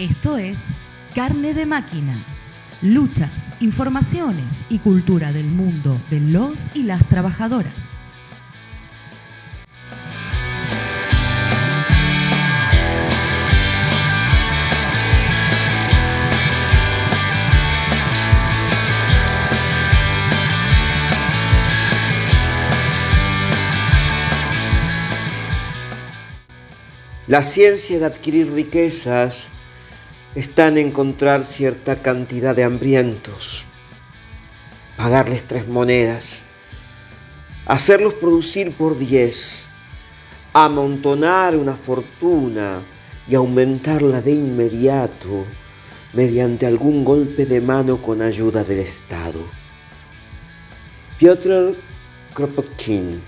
Esto es Carne de Máquina. Luchas, informaciones y cultura del mundo de los y las trabajadoras. La ciencia de adquirir riquezas está en encontrar cierta cantidad de hambrientos, pagarles 3 monedas, hacerlos producir por 10, amontonar una fortuna y aumentarla de inmediato mediante algún golpe de mano con ayuda del Estado. Piotr Kropotkin.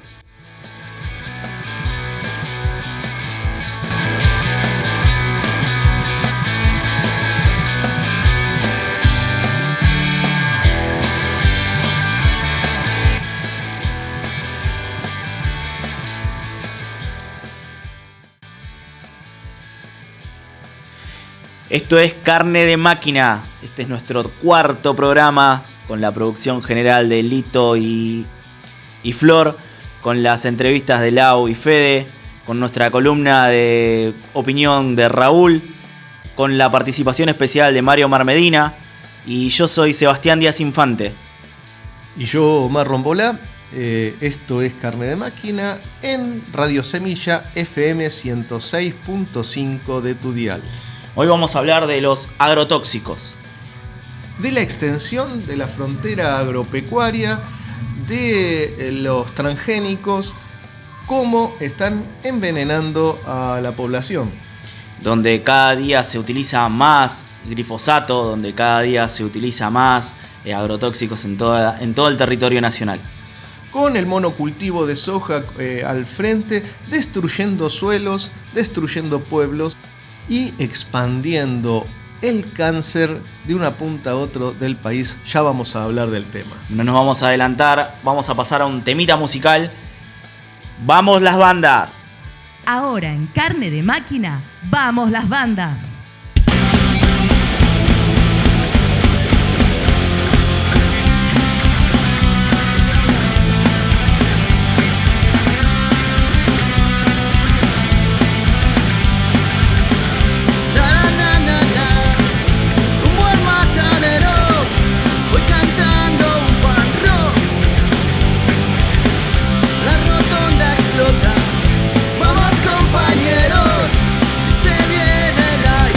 Esto es Carne de Máquina. Este es nuestro 4º programa con la producción general de Lito y Flor, con las entrevistas de Lau y Fede, con nuestra columna de opinión de Raúl, con la participación especial de Mario Marmedina, y yo soy Sebastián Díaz Infante. Y yo, Omar Rombolá. Esto es Carne de Máquina en Radio Semilla FM 106.5 de tu dial. Hoy vamos a hablar de los agrotóxicos. De la extensión de la frontera agropecuaria, de los transgénicos, cómo están envenenando a la población. Donde cada día se utiliza más glifosato, donde cada día se utiliza más agrotóxicos en todo el territorio nacional. Con el monocultivo de soja al frente, destruyendo suelos, destruyendo pueblos y expandiendo el cáncer de una punta a otro del país. Ya vamos a hablar del tema. No nos vamos a adelantar, vamos a pasar a un temita musical. ¡Vamos las bandas! Ahora en Carne de Máquina, ¡vamos las bandas! Vamos compañeros, se viene la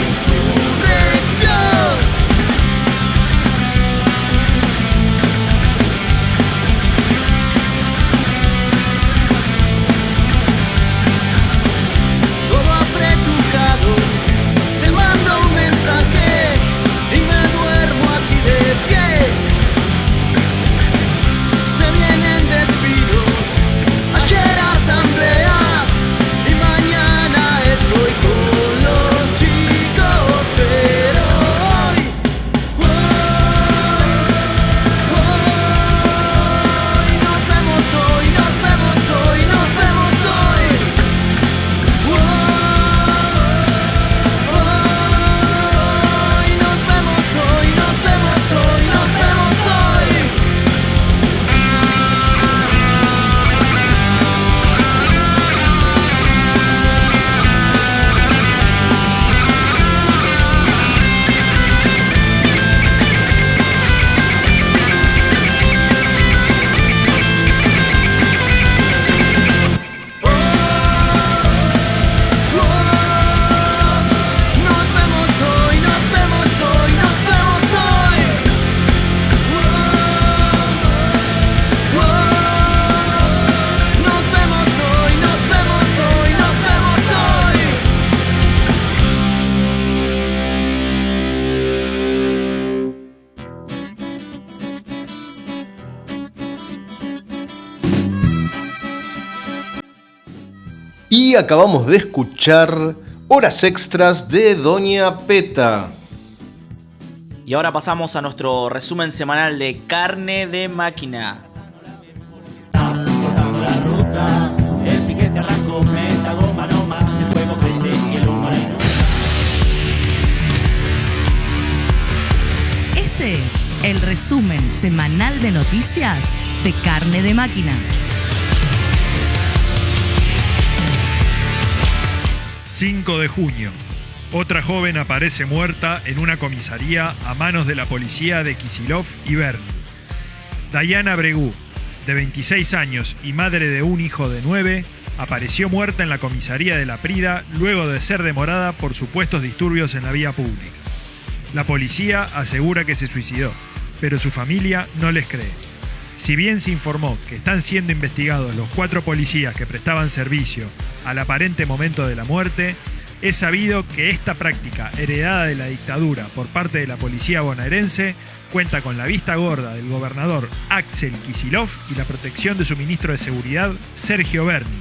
Y acabamos de escuchar Horas Extras de Doña Peta. Y ahora pasamos a nuestro resumen semanal de Carne de Máquina. Cortando la ruta, el piquete arrancó, meta goma no más, el fuego crece y el humo no. resumen semanal de noticias de Carne de Máquina. 5 de junio. Otra joven aparece muerta en una comisaría a manos de la policía de Kisilov y Berni. Dayana Bregú, de 26 años y madre de un hijo de 9, apareció muerta en la comisaría de La Prida luego de ser demorada por supuestos disturbios en la vía pública. La policía asegura que se suicidó, pero su familia no les cree. Si bien se informó que están siendo investigados los 4 policías que prestaban servicio al aparente momento de la muerte, es sabido que esta práctica heredada de la dictadura por parte de la policía bonaerense cuenta con la vista gorda del gobernador Axel Kisilov y la protección de su ministro de Seguridad, Sergio Berni,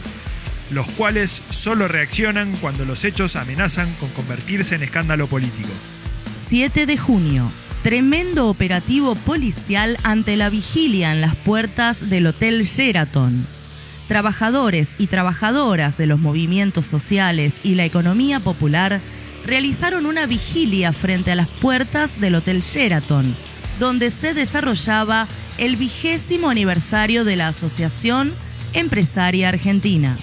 los cuales solo reaccionan cuando los hechos amenazan con convertirse en escándalo político. 7 de junio. Tremendo operativo policial ante la vigilia en las puertas del Hotel Sheraton. Trabajadores y trabajadoras de los movimientos sociales y la economía popular realizaron una vigilia frente a las puertas del Hotel Sheraton, donde se desarrollaba el 20º aniversario de la Asociación Empresaria Argentina.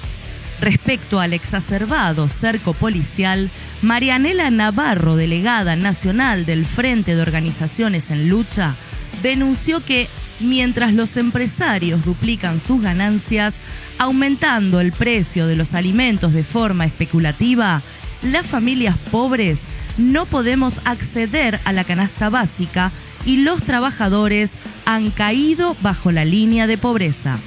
Respecto al exacerbado cerco policial, Marianela Navarro, delegada nacional del Frente de Organizaciones en Lucha, denunció que mientras los empresarios duplican sus ganancias, aumentando el precio de los alimentos de forma especulativa, las familias pobres no podemos acceder a la canasta básica y los trabajadores han caído bajo la línea de pobreza.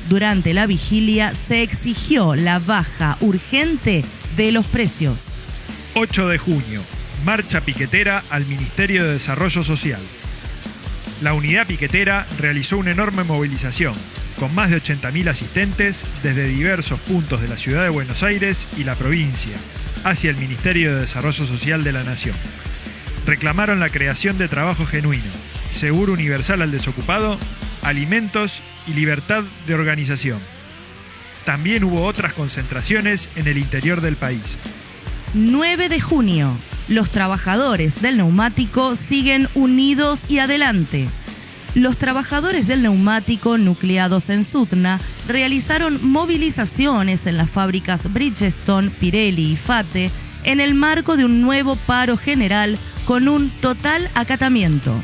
Durante la vigilia se exigió la baja urgente de los precios. 8 de junio. Marcha piquetera al Ministerio de Desarrollo Social. La unidad piquetera realizó una enorme movilización, con más de 80.000 asistentes desde diversos puntos de la ciudad de Buenos Aires y la provincia, hacia el Ministerio de Desarrollo Social de la Nación. Reclamaron la creación de trabajo genuino, seguro universal al desocupado, alimentos y libertad de organización. También hubo otras concentraciones en el interior del país. 9 de junio. Los trabajadores del neumático siguen unidos y adelante. Los trabajadores del neumático nucleados en Sutna realizaron movilizaciones en las fábricas Bridgestone, Pirelli y Fate en el marco de un nuevo paro general con un total acatamiento.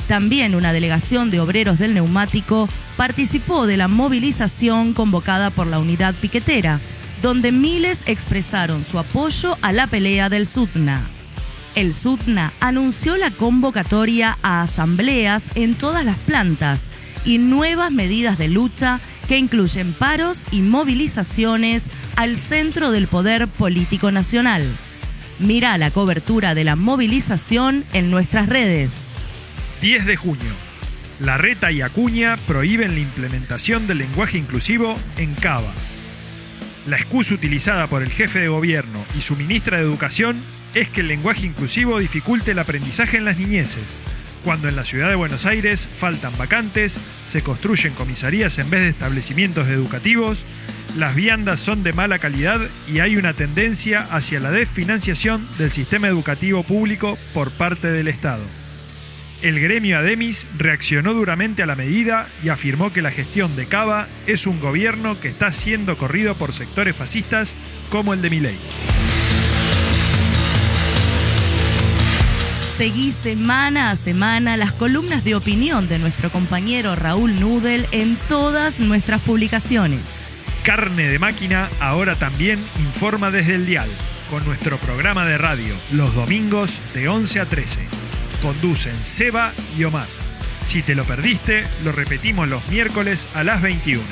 También una delegación de obreros del neumático participó de la movilización convocada por la unidad piquetera, donde miles expresaron su apoyo a la pelea del Sutna. El Sutna anunció la convocatoria a asambleas en todas las plantas y nuevas medidas de lucha que incluyen paros y movilizaciones al centro del poder político nacional. Mira la cobertura de la movilización en nuestras redes. 10 de junio. Larreta y Acuña prohíben la implementación del lenguaje inclusivo en Cava. La excusa utilizada por el jefe de gobierno y su ministra de Educación es que el lenguaje inclusivo dificulte el aprendizaje en las niñeces, cuando en la ciudad de Buenos Aires faltan vacantes, se construyen comisarías en vez de establecimientos educativos, las viandas son de mala calidad y hay una tendencia hacia la desfinanciación del sistema educativo público por parte del Estado. El gremio ADEMIS reaccionó duramente a la medida y afirmó que la gestión de Cava es un gobierno que está siendo corrido por sectores fascistas como el de Milei. Seguí semana a semana las columnas de opinión de nuestro compañero Raúl Nudel en todas nuestras publicaciones. Carne de Máquina ahora también informa desde el dial, con nuestro programa de radio, los domingos de 11 a 13. Conducen Seba y Omar. Si te lo perdiste, lo repetimos los miércoles a las 21.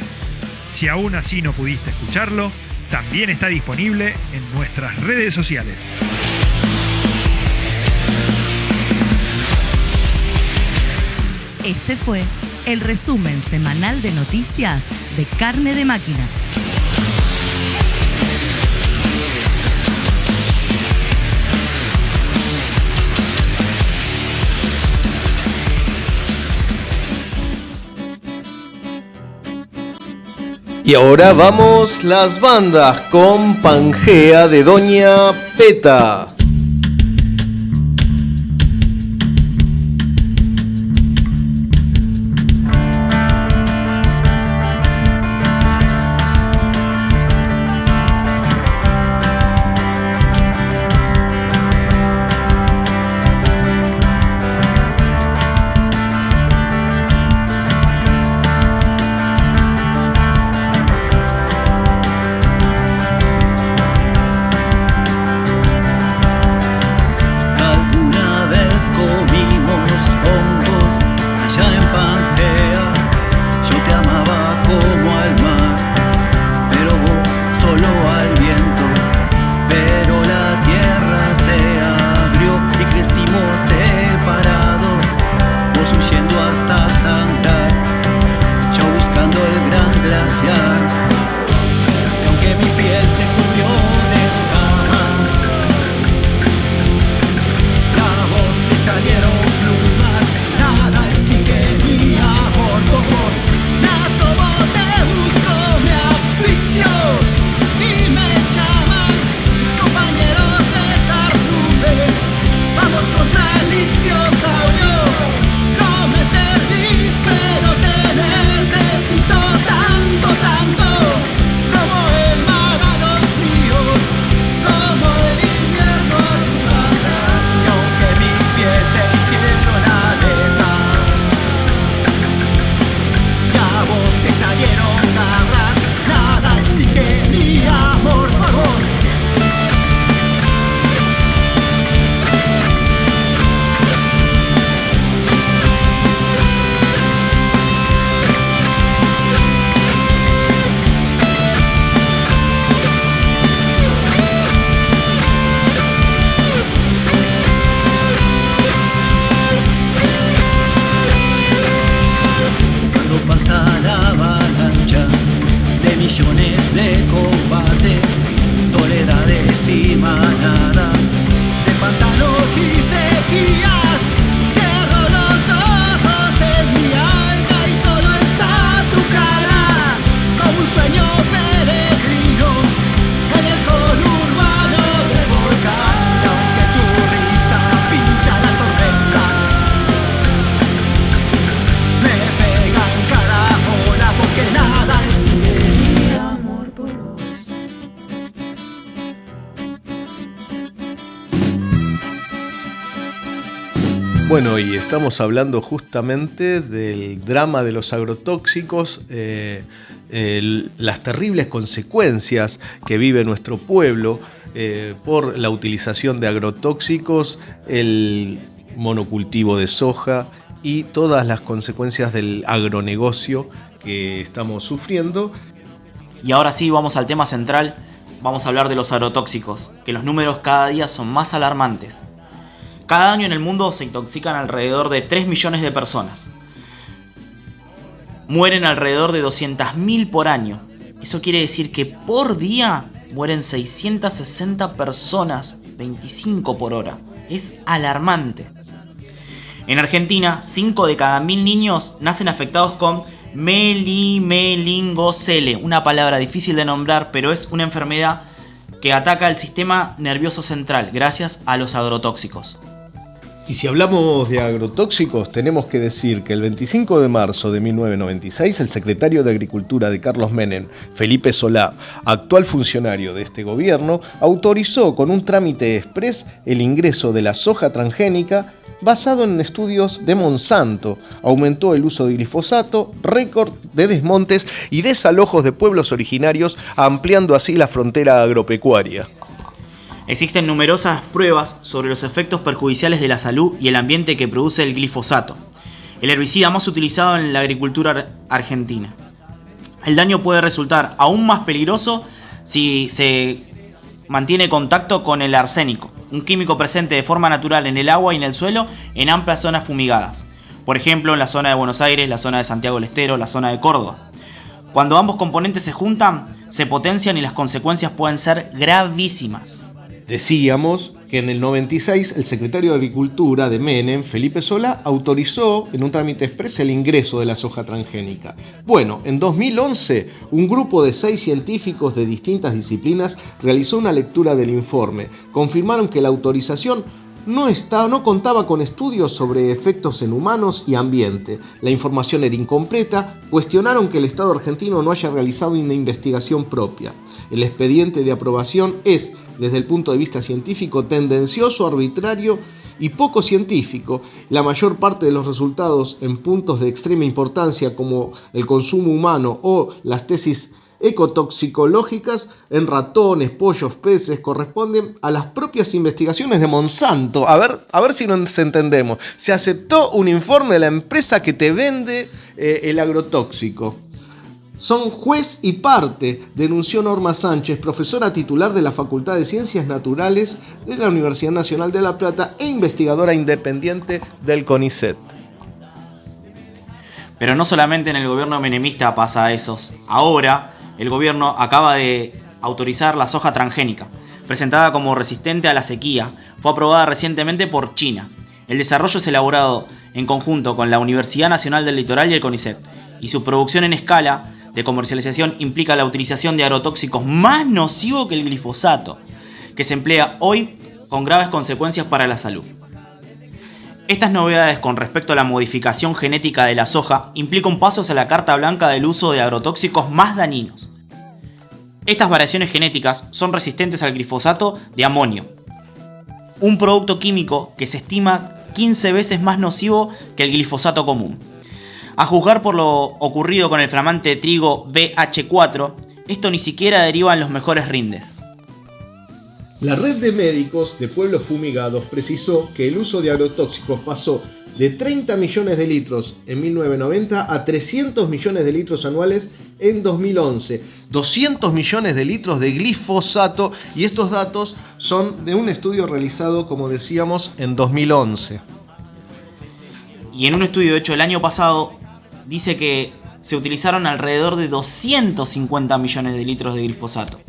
Si aún así no pudiste escucharlo, también está disponible en nuestras redes sociales. Este fue el resumen semanal de noticias de Carne de Máquina. Y ahora vamos las bandas con Pangea de Doña Peta. Bueno, y estamos hablando justamente del drama de los agrotóxicos, las terribles consecuencias que vive nuestro pueblo por la utilización de agrotóxicos, el monocultivo de soja y todas las consecuencias del agronegocio que estamos sufriendo. Y ahora sí, vamos al tema central, vamos a hablar de los agrotóxicos, que los números cada día son más alarmantes. Cada año en el mundo se intoxican alrededor de 3 millones de personas. Mueren alrededor de 200.000 por año. Eso quiere decir que por día mueren 660 personas, 25 por hora. Es alarmante. En Argentina, 5 de cada 1000 niños nacen afectados con melingocele, una palabra difícil de nombrar, pero es una enfermedad que ataca el sistema nervioso central gracias a los agrotóxicos. Y si hablamos de agrotóxicos, tenemos que decir que el 25 de marzo de 1996, el secretario de Agricultura de Carlos Menem, Felipe Solá, actual funcionario de este gobierno, autorizó con un trámite exprés el ingreso de la soja transgénica basado en estudios de Monsanto. Aumentó el uso de glifosato, récord de desmontes y desalojos de pueblos originarios, ampliando así la frontera agropecuaria. Existen numerosas pruebas sobre los efectos perjudiciales de la salud y el ambiente que produce el glifosato, el herbicida más utilizado en la agricultura argentina. El daño puede resultar aún más peligroso si se mantiene contacto con el arsénico, un químico presente de forma natural en el agua y en el suelo en amplias zonas fumigadas. Por ejemplo, en la zona de Buenos Aires, la zona de Santiago del Estero, la zona de Córdoba. Cuando ambos componentes se juntan, se potencian y las consecuencias pueden ser gravísimas. Decíamos que en el 96 el secretario de Agricultura de Menem, Felipe Solá, autorizó en un trámite exprés el ingreso de la soja transgénica. Bueno, en 2011 un grupo de 6 científicos de distintas disciplinas realizó una lectura del informe. Confirmaron que la autorización no contaba con estudios sobre efectos en humanos y ambiente. La información era incompleta. Cuestionaron que el Estado argentino no haya realizado una investigación propia. El expediente de aprobación es, desde el punto de vista científico, tendencioso, arbitrario y poco científico. La mayor parte de los resultados en puntos de extrema importancia, como el consumo humano o las tesis ecotoxicológicas en ratones, pollos, peces, corresponden a las propias investigaciones de Monsanto. A ver si nos entendemos. Se aceptó un informe de la empresa que te vende el agrotóxico. Son juez y parte, denunció Norma Sánchez, profesora titular de la Facultad de Ciencias Naturales de la Universidad Nacional de La Plata e investigadora independiente del CONICET. Pero no solamente en el gobierno menemista pasa eso. Ahora, el gobierno acaba de autorizar la soja transgénica, presentada como resistente a la sequía. Fue aprobada recientemente por China. El desarrollo es elaborado en conjunto con la Universidad Nacional del Litoral y el CONICET, y su producción en escala de comercialización implica la utilización de agrotóxicos más nocivos que el glifosato, que se emplea hoy con graves consecuencias para la salud. Estas novedades con respecto a la modificación genética de la soja implican pasos a la carta blanca del uso de agrotóxicos más dañinos. Estas variaciones genéticas son resistentes al glifosato de amonio, un producto químico que se estima 15 veces más nocivo que el glifosato común. A juzgar por lo ocurrido con el flamante trigo BH4, esto ni siquiera deriva en los mejores rindes. La red de médicos de pueblos fumigados precisó que el uso de agrotóxicos pasó de 30 millones de litros en 1990 a 300 millones de litros anuales en 2011. 200 millones de litros de glifosato, y estos datos son de un estudio realizado, como decíamos, en 2011. Y en un estudio hecho el año pasado, dice que se utilizaron alrededor de 250 millones de litros de glifosato.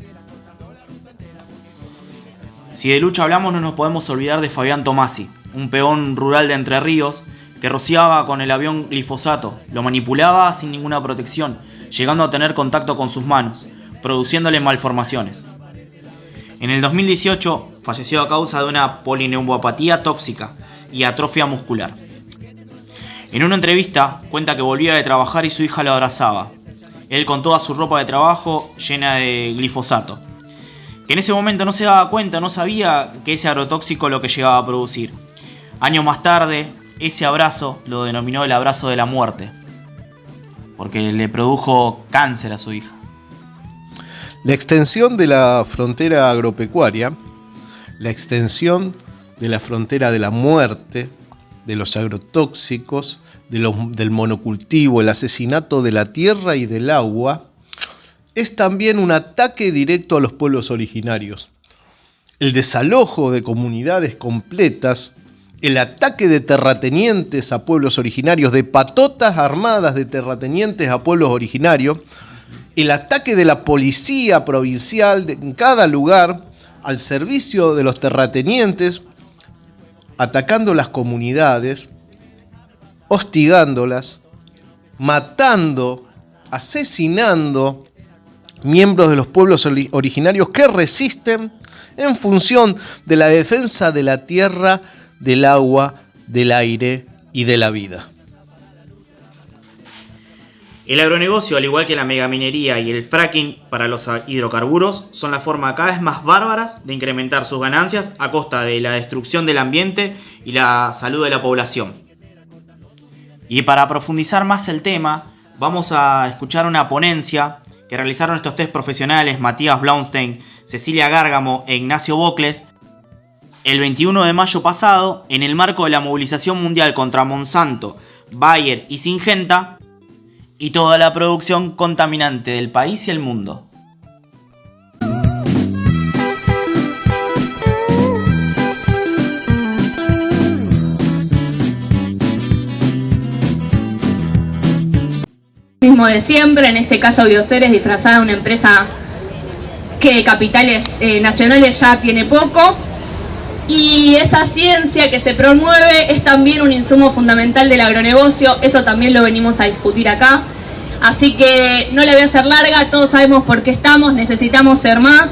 Si de lucha hablamos, no nos podemos olvidar de Fabián Tomasi, un peón rural de Entre Ríos que rociaba con el avión glifosato, lo manipulaba sin ninguna protección, llegando a tener contacto con sus manos, produciéndole malformaciones. En el 2018 falleció a causa de una polineuropatía tóxica y atrofia muscular. En una entrevista cuenta que volvía de trabajar y su hija lo abrazaba. Él con toda su ropa de trabajo llena de glifosato. Que en ese momento no se daba cuenta, no sabía que ese agrotóxico lo que llegaba a producir. Años más tarde, ese abrazo lo denominó el abrazo de la muerte, porque le produjo cáncer a su hija. La extensión de la frontera agropecuaria, la extensión de la frontera de la muerte, de los agrotóxicos, del monocultivo, el asesinato de la tierra y del agua, es también un ataque directo a los pueblos originarios. El desalojo de comunidades completas, el ataque de terratenientes a pueblos originarios, de patotas armadas de terratenientes a pueblos originarios, el ataque de la policía provincial en cada lugar al servicio de los terratenientes, atacando las comunidades, hostigándolas, matando, asesinando miembros de los pueblos originarios que resisten en función de la defensa de la tierra, del agua, del aire y de la vida. El agronegocio, al igual que la megaminería y el fracking para los hidrocarburos, son la forma cada vez más bárbaras de incrementar sus ganancias a costa de la destrucción del ambiente y la salud de la población. Y para profundizar más el tema, vamos a escuchar una ponencia que realizaron estos tres profesionales, Matías Blaustein, Cecilia Gárgamo e Ignacio Bocles, el 21 de mayo pasado, en el marco de la movilización mundial contra Monsanto, Bayer y Syngenta, y toda la producción contaminante del país y el mundo. Mismo de siempre, en este caso Bioceres, disfrazada de una empresa que de capitales nacionales ya tiene poco, y esa ciencia que se promueve es también un insumo fundamental del agronegocio. Eso también lo venimos a discutir acá, así que no la voy a hacer larga. Todos sabemos por qué estamos, necesitamos ser más.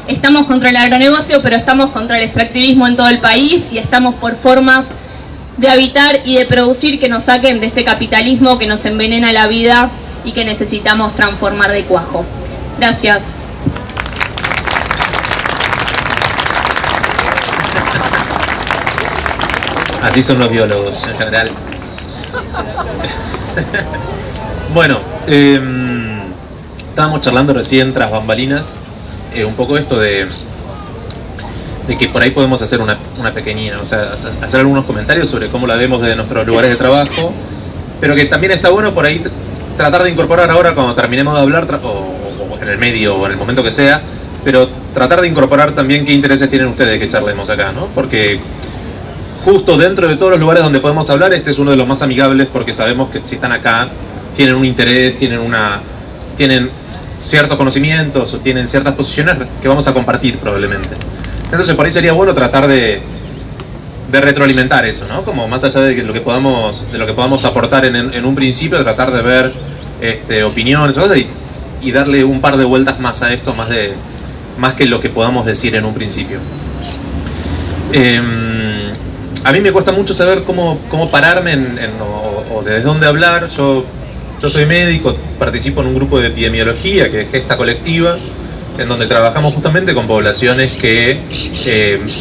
Estamos contra el agronegocio, pero estamos contra el extractivismo en todo el país, y estamos por formas de habitar y de producir que nos saquen de este capitalismo que nos envenena la vida y que necesitamos transformar de cuajo. Gracias. Así son los biólogos en general. Bueno, estábamos charlando recién tras bambalinas un poco esto de que por ahí podemos hacer una pequeña, o sea, hacer algunos comentarios sobre cómo la vemos desde nuestros lugares de trabajo, pero que también está bueno por ahí tratar de incorporar ahora cuando terminemos de hablar, o en el medio o en el momento que sea, pero tratar de incorporar también qué intereses tienen ustedes que charlemos acá, ¿no? Porque justo dentro de todos los lugares donde podemos hablar, este es uno de los más amigables, porque sabemos que si están acá tienen un interés, tienen ciertos conocimientos o tienen ciertas posiciones que vamos a compartir probablemente. Entonces por ahí sería bueno tratar de retroalimentar eso, ¿no? Como más allá de lo que podamos aportar en un principio, tratar de ver opiniones y darle un par de vueltas más a esto, más que lo que podamos decir en un principio. A mí me cuesta mucho saber cómo pararme o desde dónde hablar. Yo soy médico, participo en un grupo de epidemiología que es Gesta Colectiva, en donde trabajamos justamente con poblaciones que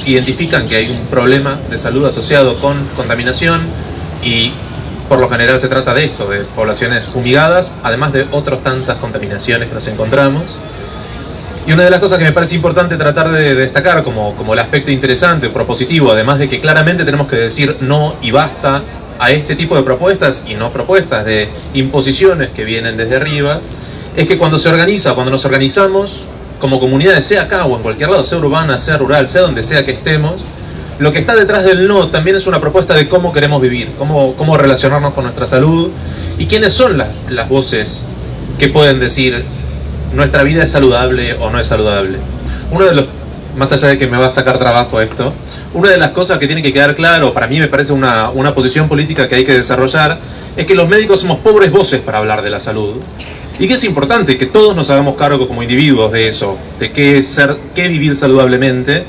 identifican que hay un problema de salud asociado con contaminación, y por lo general se trata de esto, de poblaciones fumigadas, además de otras tantas contaminaciones que nos encontramos. Y una de las cosas que me parece importante tratar de destacar como el aspecto interesante, propositivo, además de que claramente tenemos que decir no y basta a este tipo de propuestas y no propuestas de imposiciones que vienen desde arriba, es que cuando nos organizamos como comunidades, sea acá o en cualquier lado, sea urbana, sea rural, sea donde sea que estemos, lo que está detrás del no también es una propuesta de cómo queremos vivir, cómo relacionarnos con nuestra salud, y quiénes son las voces que pueden decir nuestra vida es saludable o no es saludable. Más allá de que me va a sacar trabajo esto, una de las cosas que tiene que quedar claro, para mí me parece una posición política que hay que desarrollar, es que los médicos somos pobres voces para hablar de la salud, y que es importante que todos nos hagamos cargo como individuos de eso, de qué vivir saludablemente,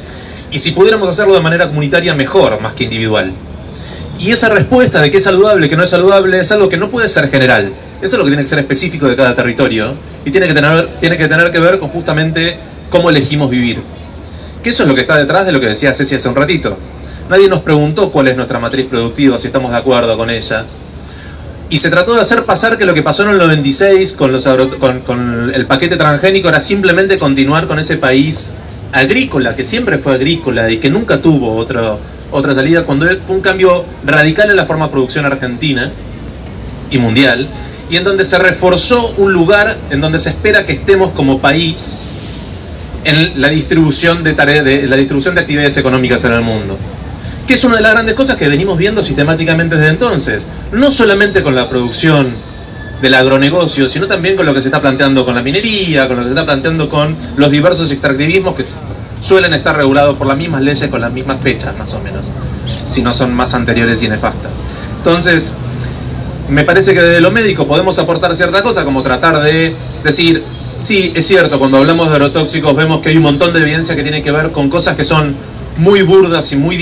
y si pudiéramos hacerlo de manera comunitaria, mejor, más que individual. Y esa respuesta de qué es saludable, qué no es saludable, es algo que no puede ser general. Eso es lo que tiene que ser específico de cada territorio, y tiene que tener que ver con justamente cómo elegimos vivir. Que eso es lo que está detrás de lo que decía Ceci hace un ratito. Nadie nos preguntó cuál es nuestra matriz productiva, si estamos de acuerdo con ella. Y se trató de hacer pasar que lo que pasó en el 96 con el paquete transgénico era simplemente continuar con ese país agrícola, que siempre fue agrícola y que nunca tuvo otra salida, cuando fue un cambio radical en la forma de producción argentina y mundial, y en donde se reforzó un lugar en donde se espera que estemos como país en la distribución de actividades económicas en el mundo. Que es una de las grandes cosas que venimos viendo sistemáticamente desde entonces, no solamente con la producción del agronegocio, sino también con lo que se está planteando con la minería, con lo que se está planteando con los diversos extractivismos que suelen estar regulados por las mismas leyes con las mismas fechas, más o menos, si no son más anteriores y nefastas. Entonces, me parece que desde lo médico podemos aportar cierta cosa, como tratar de decir, sí, es cierto, cuando hablamos de agrotóxicos vemos que hay un montón de evidencia que tiene que ver con cosas que son muy burdas y muy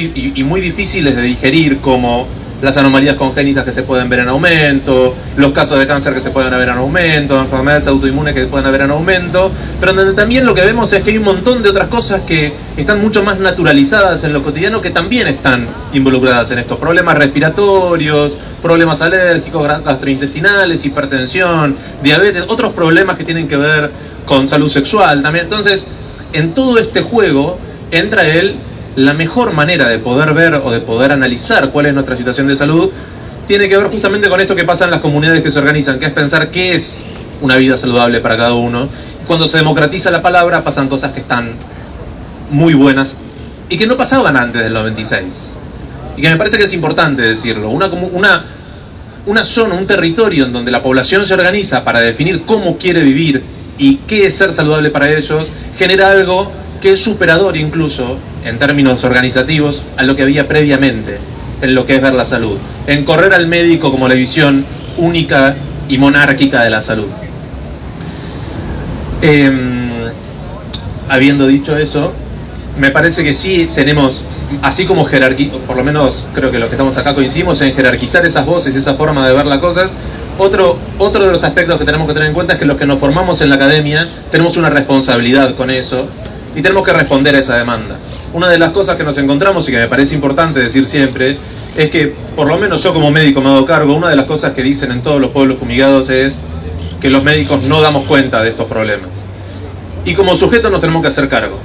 difíciles de digerir, como las anomalías congénitas que se pueden ver en aumento, los casos de cáncer que se pueden ver en aumento, enfermedades autoinmunes que pueden haber en aumento, pero donde también lo que vemos es que hay un montón de otras cosas que están mucho más naturalizadas en lo cotidiano, que también están involucradas en estos problemas respiratorios, problemas alérgicos, gastrointestinales, hipertensión, diabetes, otros problemas que tienen que ver con salud sexual también. Entonces, en todo este juego entra la mejor manera de poder ver o de poder analizar cuál es nuestra situación de salud, tiene que ver justamente con esto que pasa en las comunidades que se organizan, que es pensar qué es una vida saludable para cada uno. Cuando se democratiza la palabra pasan cosas que están muy buenas y que no pasaban antes del 96. Y que me parece que es importante decirlo. Una zona, un territorio en donde la población se organiza para definir cómo quiere vivir y qué es ser saludable para ellos, genera algo que es superador incluso en términos organizativos a lo que había previamente en lo que es ver la salud, en correr al médico como la visión única y monárquica de la salud. Habiendo dicho eso, me parece que sí tenemos, así como por lo menos creo que los que estamos acá coincidimos en jerarquizar esas voces, esa forma de ver las cosas. Otro de los aspectos que tenemos que tener en cuenta es que los que nos formamos en la academia tenemos una responsabilidad con eso y tenemos que responder a esa demanda. Una de las cosas que nos encontramos y que me parece importante decir siempre es que, por lo menos yo como médico me hago cargo, una de las cosas que dicen en todos los pueblos fumigados es que los médicos no damos cuenta de estos problemas. Y como sujetos nos tenemos que hacer cargo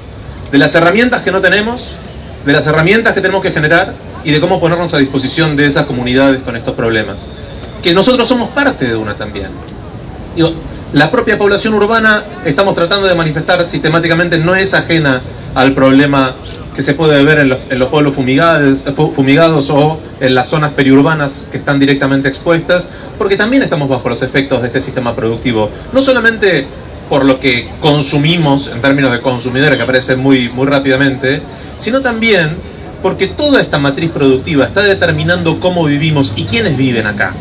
de las herramientas que no tenemos, de las herramientas que tenemos que generar y de cómo ponernos a disposición de esas comunidades con estos problemas. Que nosotros somos parte de una también. Digo, la propia población urbana, estamos tratando de manifestar sistemáticamente, no es ajena al problema que se puede ver en los pueblos fumigados o en las zonas periurbanas que están directamente expuestas, porque también estamos bajo los efectos de este sistema productivo. No solamente por lo que consumimos en términos de consumidores, que aparece muy rápidamente, sino también porque toda esta matriz productiva está determinando cómo vivimos y quiénes viven acá.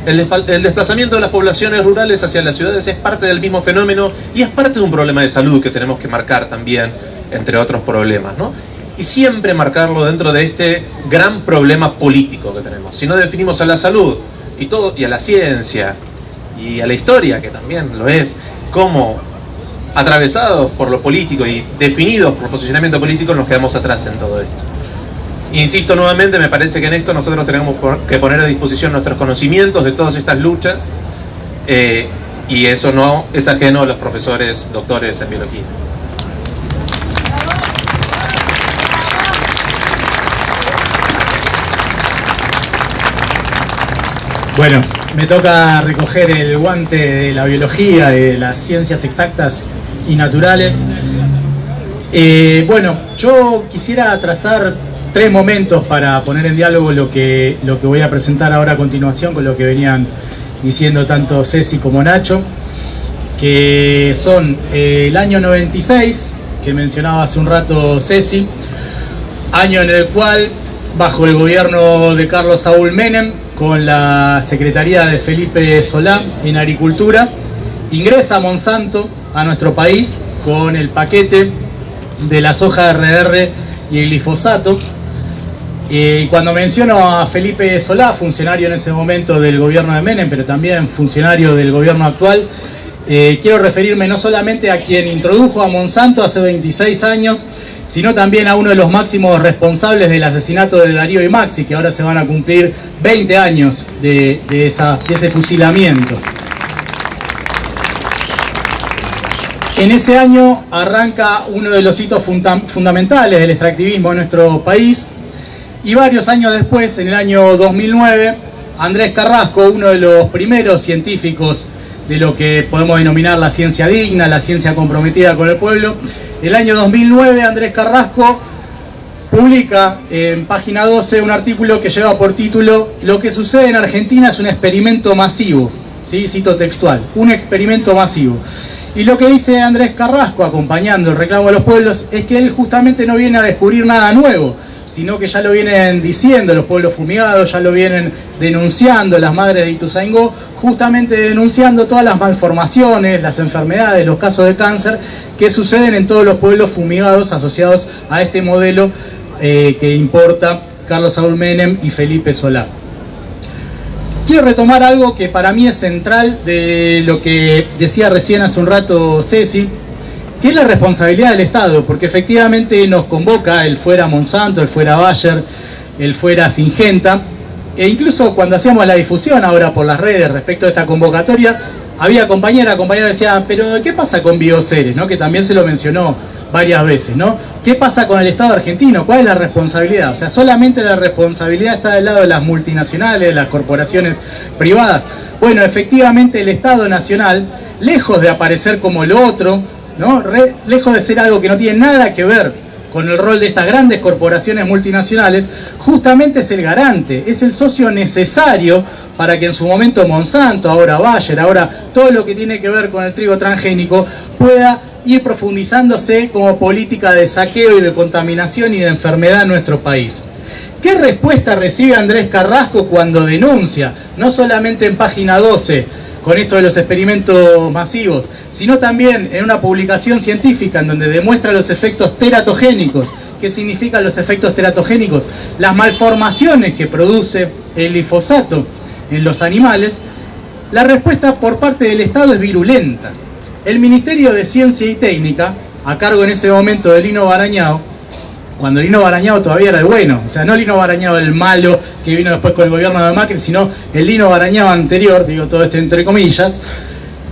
El desplazamiento de las poblaciones rurales hacia las ciudades es parte del mismo fenómeno y es parte de un problema de salud que tenemos que marcar también, entre otros problemas, ¿no? Y siempre marcarlo dentro de este gran problema político que tenemos. Si no definimos a la salud y a la ciencia y a la historia, que también lo es, como atravesados por lo político y definidos por posicionamiento político, nos quedamos atrás en todo esto. Insisto nuevamente, me parece que en esto nosotros tenemos que poner a disposición nuestros conocimientos de todas estas luchas, y eso no es ajeno a los profesores, doctores en biología. Bueno, me toca recoger el guante de la biología, de las ciencias exactas y naturales. Bueno, yo quisiera trazar 3 momentos para poner en diálogo lo que voy a presentar ahora a continuación con lo que venían diciendo tanto Ceci como Nacho, que son el año 96, que mencionaba hace un rato Ceci, año en el cual, bajo el gobierno de Carlos Saúl Menem, con la Secretaría de Felipe Solá en Agricultura, ingresa Monsanto a nuestro país con el paquete de la soja RR y el glifosato. Cuando menciono a Felipe Solá, funcionario en ese momento del gobierno de Menem, pero también funcionario del gobierno actual, Quiero referirme no solamente a quien introdujo a Monsanto hace 26 años, sino también a uno de los máximos responsables del asesinato de Darío y Maxi, que ahora se van a cumplir 20 años de ese fusilamiento. En ese año arranca uno de los hitos fundamentales del extractivismo en nuestro país, y varios años después, en el año 2009, Andrés Carrasco, uno de los primeros científicos de lo que podemos denominar la ciencia digna, la ciencia comprometida con el pueblo, el año 2009 Andrés Carrasco publica en página 12 un artículo que lleva por título "Lo que sucede en Argentina es un experimento masivo", ¿sí? Cito textual, un experimento masivo. Y lo que dice Andrés Carrasco, acompañando el reclamo de los pueblos, es que él justamente no viene a descubrir nada nuevo, sino que ya lo vienen diciendo los pueblos fumigados, ya lo vienen denunciando las madres de Ituzaingó, justamente denunciando todas las malformaciones, las enfermedades, los casos de cáncer que suceden en todos los pueblos fumigados asociados a este modelo que importa Carlos Saúl Menem y Felipe Solá. Quiero retomar algo que para mí es central de lo que decía recién hace un rato Ceci, que es la responsabilidad del Estado, porque efectivamente nos convoca el fuera Monsanto, el fuera Bayer, el fuera Syngenta, e incluso cuando hacíamos la difusión ahora por las redes respecto a esta convocatoria, había compañeras que decían, pero ¿qué pasa con Bioceres?, ¿no? Que también se lo mencionó varias veces, ¿no? ¿Qué pasa con el Estado argentino? ¿Cuál es la responsabilidad? O sea, solamente la responsabilidad está del lado de las multinacionales, de las corporaciones privadas. Bueno, efectivamente el Estado nacional, lejos de aparecer como lo otro, ¿no? Lejos de ser algo que no tiene nada que ver con el rol de estas grandes corporaciones multinacionales, justamente es el garante, es el socio necesario para que en su momento Monsanto, ahora Bayer, ahora todo lo que tiene que ver con el trigo transgénico, pueda ir profundizándose como política de saqueo y de contaminación y de enfermedad en nuestro país. ¿Qué respuesta recibe Andrés Carrasco cuando denuncia, no solamente en página 12, con esto de los experimentos masivos, sino también en una publicación científica en donde demuestra los efectos teratogénicos? ¿Qué significan los efectos teratogénicos? Las malformaciones que produce el glifosato en los animales. La respuesta por parte del Estado es virulenta. El Ministerio de Ciencia y Técnica, a cargo en ese momento de Lino Barañao, cuando Lino Barañao todavía era el bueno, o sea, no Lino Barañao el malo que vino después con el gobierno de Macri, sino el Lino Barañao anterior, digo todo esto entre comillas,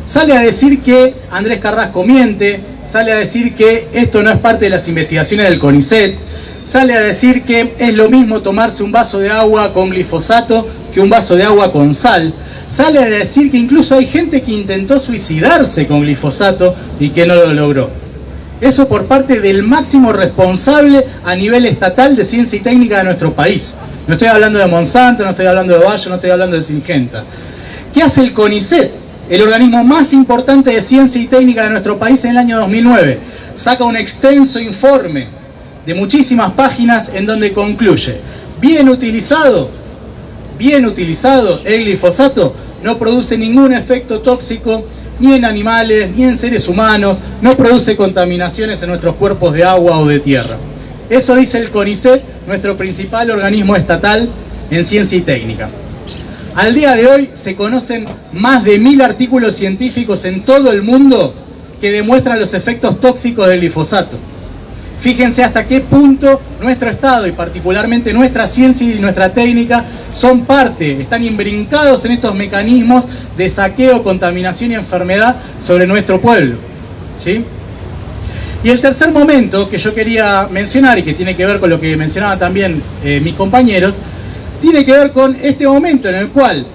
sale a decir que Andrés Carrasco miente, sale a decir que esto no es parte de las investigaciones del CONICET, sale a decir que es lo mismo tomarse un vaso de agua con glifosato que un vaso de agua con sal, sale a decir que incluso hay gente que intentó suicidarse con glifosato y que no lo logró. Eso por parte del máximo responsable a nivel estatal de ciencia y técnica de nuestro país. No estoy hablando de Monsanto, no estoy hablando de Bayer, no estoy hablando de Syngenta. ¿Qué hace el CONICET, el organismo más importante de ciencia y técnica de nuestro país, en el año 2009? Saca un extenso informe de muchísimas páginas en donde concluye: bien utilizado, el glifosato no produce ningún efecto tóxico ni en animales, ni en seres humanos, no produce contaminaciones en nuestros cuerpos de agua o de tierra. Eso dice el CONICET, nuestro principal organismo estatal en ciencia y técnica. Al día de hoy se conocen más de 1000 artículos científicos en todo el mundo que demuestran los efectos tóxicos del glifosato. Fíjense hasta qué punto nuestro Estado y particularmente nuestra ciencia y nuestra técnica son parte, están imbrincados en estos mecanismos de saqueo, contaminación y enfermedad sobre nuestro pueblo, ¿sí? Y el tercer momento que yo quería mencionar y que tiene que ver con lo que mencionaban también mis compañeros, tiene que ver con este momento en el cual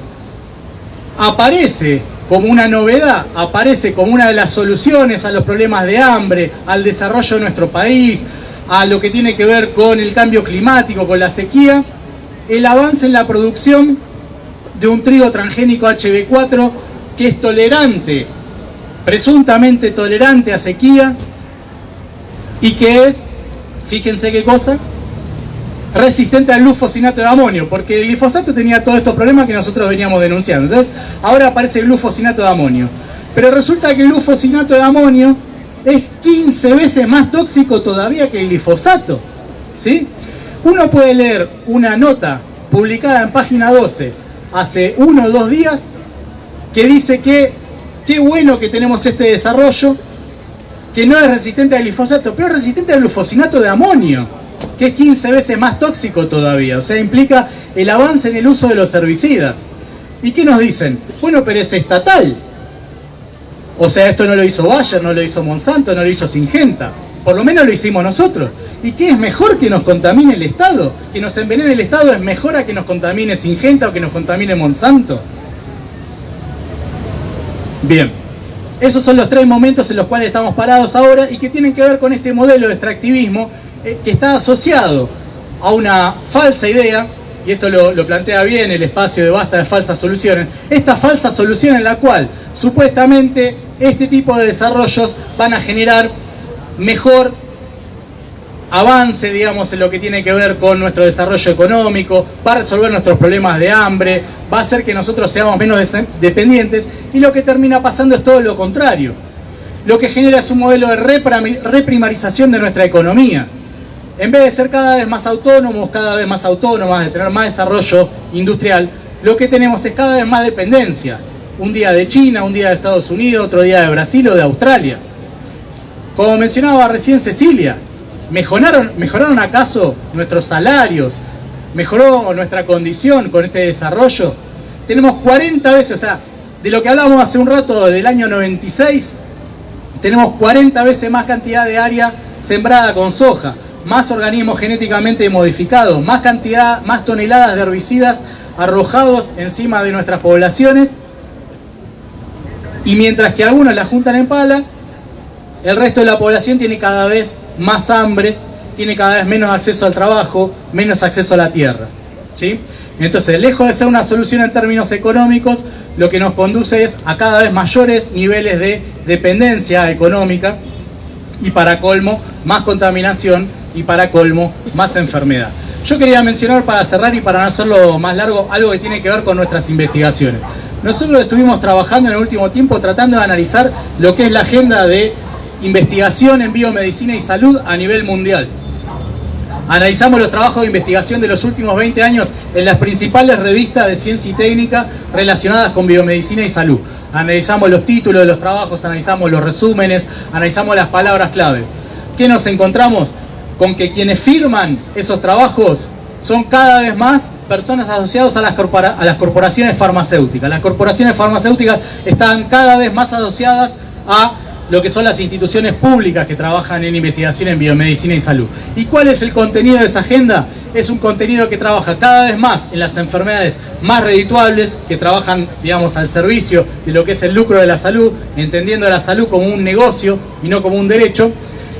aparece como una novedad, aparece como una de las soluciones a los problemas de hambre, al desarrollo de nuestro país, a lo que tiene que ver con el cambio climático, con la sequía, el avance en la producción de un trigo transgénico HB4 que es tolerante, presuntamente tolerante a sequía, y que es, fíjense qué cosa, resistente al glufosinato de amonio, porque el glifosato tenía todos estos problemas que nosotros veníamos denunciando. Entonces, ahora aparece el glufosinato de amonio. Pero resulta que el glufosinato de amonio es 15 veces más tóxico todavía que el glifosato, ¿sí? Uno puede leer una nota publicada en página 12 hace 1 o 2 días que dice que qué bueno que tenemos este desarrollo, que no es resistente al glifosato, pero es resistente al glufosinato de amonio, que es 15 veces más tóxico todavía. O sea, implica el avance en el uso de los herbicidas. ¿Y qué nos dicen? Bueno, pero es estatal. O sea, esto no lo hizo Bayer, no lo hizo Monsanto, no lo hizo Syngenta. Por lo menos lo hicimos nosotros. ¿Y qué es mejor que nos contamine el Estado? ¿Que nos envenene el Estado es mejor a que nos contamine Syngenta o que nos contamine Monsanto? Bien, esos son los 3 momentos en los cuales estamos parados ahora y que tienen que ver con este modelo de extractivismo que está asociado a una falsa idea, y esto lo plantea bien el espacio de Basta de Falsas Soluciones, esta falsa solución en la cual supuestamente este tipo de desarrollos van a generar mejor avance, digamos, en lo que tiene que ver con nuestro desarrollo económico, va a resolver nuestros problemas de hambre, va a hacer que nosotros seamos menos dependientes, y lo que termina pasando es todo lo contrario. Lo que genera es un modelo de reprimarización de nuestra economía. En vez de ser cada vez más autónomos, de tener más desarrollo industrial, lo que tenemos es cada vez más dependencia. Un día de China, un día de Estados Unidos, otro día de Brasil o de Australia. Como mencionaba recién Cecilia, ¿mejoraron acaso nuestros salarios? ¿Mejoró nuestra condición con este desarrollo? Tenemos 40 veces, o sea, de lo que hablábamos hace un rato del año 96, tenemos 40 veces más cantidad de área sembrada con soja, más organismos genéticamente modificados, más toneladas de herbicidas arrojados encima de nuestras poblaciones, y mientras que algunos la juntan en pala, el resto de la población tiene cada vez más hambre, tiene cada vez menos acceso al trabajo, menos acceso a la tierra, ¿sí? Entonces, lejos de ser una solución en términos económicos, lo que nos conduce es a cada vez mayores niveles de dependencia económica y, para colmo, más contaminación y, para colmo, más enfermedad. Yo quería mencionar, para cerrar y para no hacerlo más largo, algo que tiene que ver con nuestras investigaciones. Nosotros estuvimos trabajando en el último tiempo tratando de analizar lo que es la agenda de investigación en biomedicina y salud a nivel mundial. Analizamos los trabajos de investigación de los últimos 20 años en las principales revistas de ciencia y técnica relacionadas con biomedicina y salud. Analizamos los títulos de los trabajos, analizamos los resúmenes, analizamos las palabras clave. ¿Qué nos encontramos? Con que quienes firman esos trabajos son cada vez más personas asociadas a las corporaciones farmacéuticas. Las corporaciones farmacéuticas están cada vez más asociadas a lo que son las instituciones públicas que trabajan en investigación en biomedicina y salud. ¿Y cuál es el contenido de esa agenda? Es un contenido que trabaja cada vez más en las enfermedades más redituables, que trabajan, digamos, al servicio de lo que es el lucro de la salud, entendiendo la salud como un negocio y no como un derecho.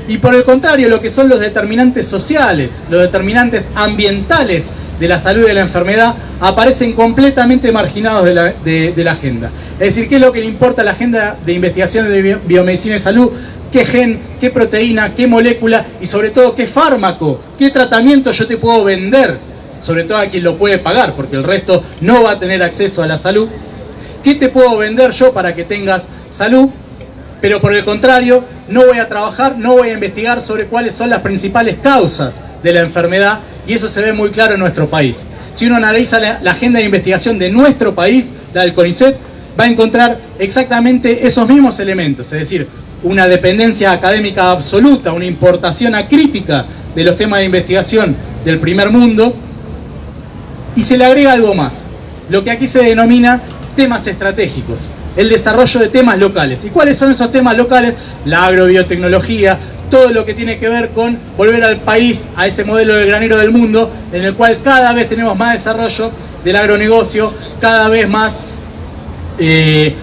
Y por el contrario, lo que son los determinantes sociales, los determinantes ambientales de la salud y de la enfermedad, aparecen completamente marginados de la agenda. Es decir, ¿qué es lo que le importa a la agenda de investigación de biomedicina y salud? ¿Qué gen, qué proteína, qué molécula y sobre todo qué fármaco, qué tratamiento yo te puedo vender? Sobre todo a quien lo puede pagar, porque el resto no va a tener acceso a la salud. ¿Qué te puedo vender yo para que tengas salud? Pero por el contrario, no voy a trabajar, no voy a investigar sobre cuáles son las principales causas de la enfermedad, y eso se ve muy claro en nuestro país. Si uno analiza la agenda de investigación de nuestro país, la del CONICET, va a encontrar exactamente esos mismos elementos, es decir, una dependencia académica absoluta, una importación acrítica de los temas de investigación del primer mundo, y se le agrega algo más, lo que aquí se denomina temas estratégicos, el desarrollo de temas locales. ¿Y cuáles son esos temas locales? La agrobiotecnología, todo lo que tiene que ver con volver al país a ese modelo del granero del mundo, en el cual cada vez tenemos más desarrollo del agronegocio, cada vez más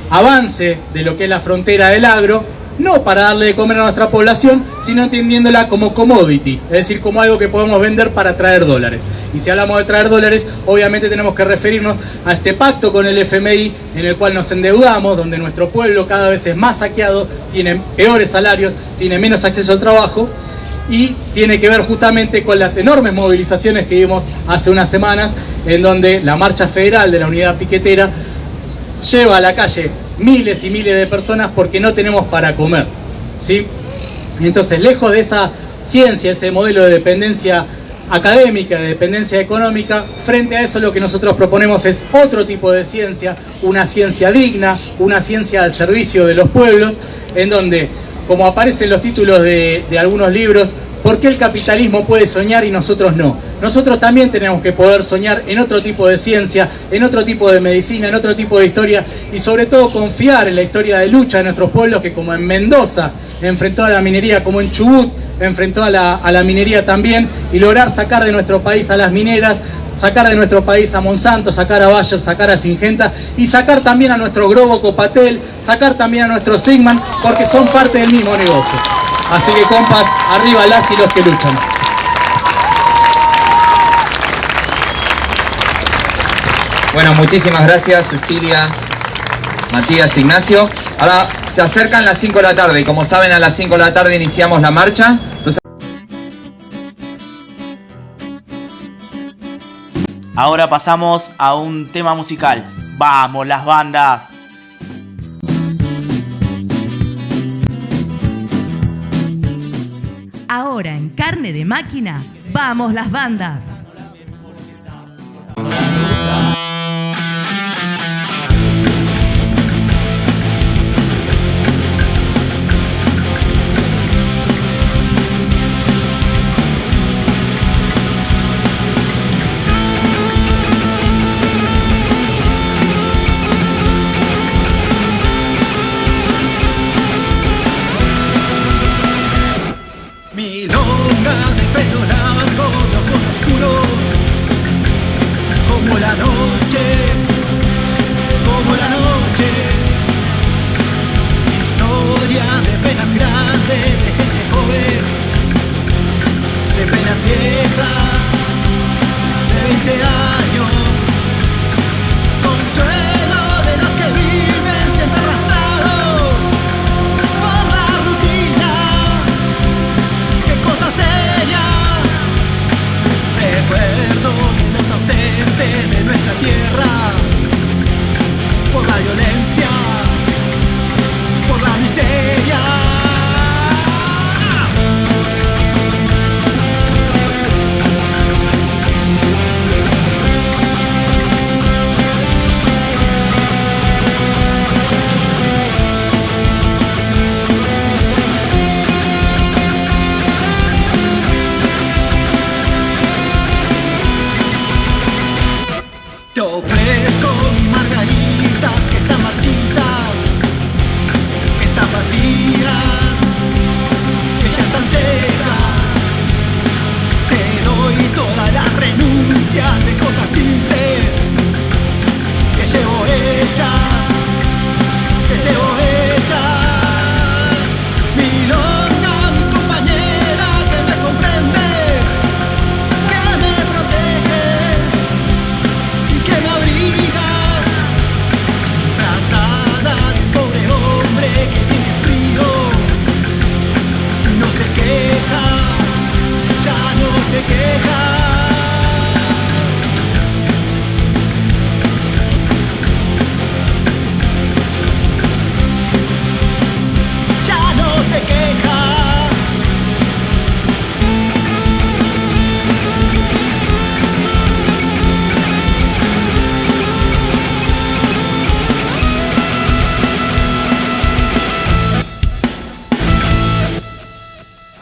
avance de lo que es la frontera del agro, no para darle de comer a nuestra población, sino entendiéndola como commodity, es decir, como algo que podemos vender para traer dólares. Y si hablamos de traer dólares, obviamente tenemos que referirnos a este pacto con el FMI, en el cual nos endeudamos, donde nuestro pueblo cada vez es más saqueado, tiene peores salarios, tiene menos acceso al trabajo, y tiene que ver justamente con las enormes movilizaciones que vimos hace unas semanas, en donde la marcha federal de la unidad piquetera lleva a la calle miles y miles de personas porque no tenemos para comer, ¿sí? Y entonces, lejos de esa ciencia, ese modelo de dependencia académica, de dependencia económica. Frente a eso lo que nosotros proponemos es otro tipo de ciencia, una ciencia digna, una ciencia al servicio de los pueblos, en donde, como aparecen los títulos de algunos libros, ¿por qué el capitalismo puede soñar y nosotros no? Nosotros también tenemos que poder soñar en otro tipo de ciencia, en otro tipo de medicina, en otro tipo de historia, y sobre todo confiar en la historia de lucha de nuestros pueblos, que como en Mendoza enfrentó a la minería, como en Chubut enfrentó a la minería también, y lograr sacar de nuestro país a las mineras, sacar de nuestro país a Monsanto, sacar a Bayer, sacar a Syngenta, y sacar también a nuestro Grobo Copatel, sacar también a nuestro Sigman, porque son parte del mismo negocio. Así que, compas, arriba las y los que luchan. Bueno, muchísimas gracias, Cecilia, Matías, Ignacio. Ahora se acercan las 5 de la tarde y como saben, a las 5 de la tarde iniciamos la marcha. Entonces... Ahora pasamos a un tema musical. ¡Vamos, las bandas! Ahora en Carne de Máquina, ¡vamos las bandas! Milonga de pelo largo, de ojos oscuros, como la noche, como la noche. Historia de penas grandes, de gente joven, de penas viejas, de 20 años. Consuelo de los que viven siempre arrastrados por la rutina. ¡Qué cosa seria! Recuerdo de los ausentes de nuestra tierra, por la violencia, por la miseria. Te ofrezco mis margaritas que están marchitas, que están vacías, que ya están secas. Te doy todas las renuncias de cosas simples que llevo hechas, que llevo hechas. Milonga, mi compañera, que me comprendes, que me proteges y que me abrigas, frazada de un pobre hombre que tiene frío y no se queja, ya no se queja. Ya no se queja.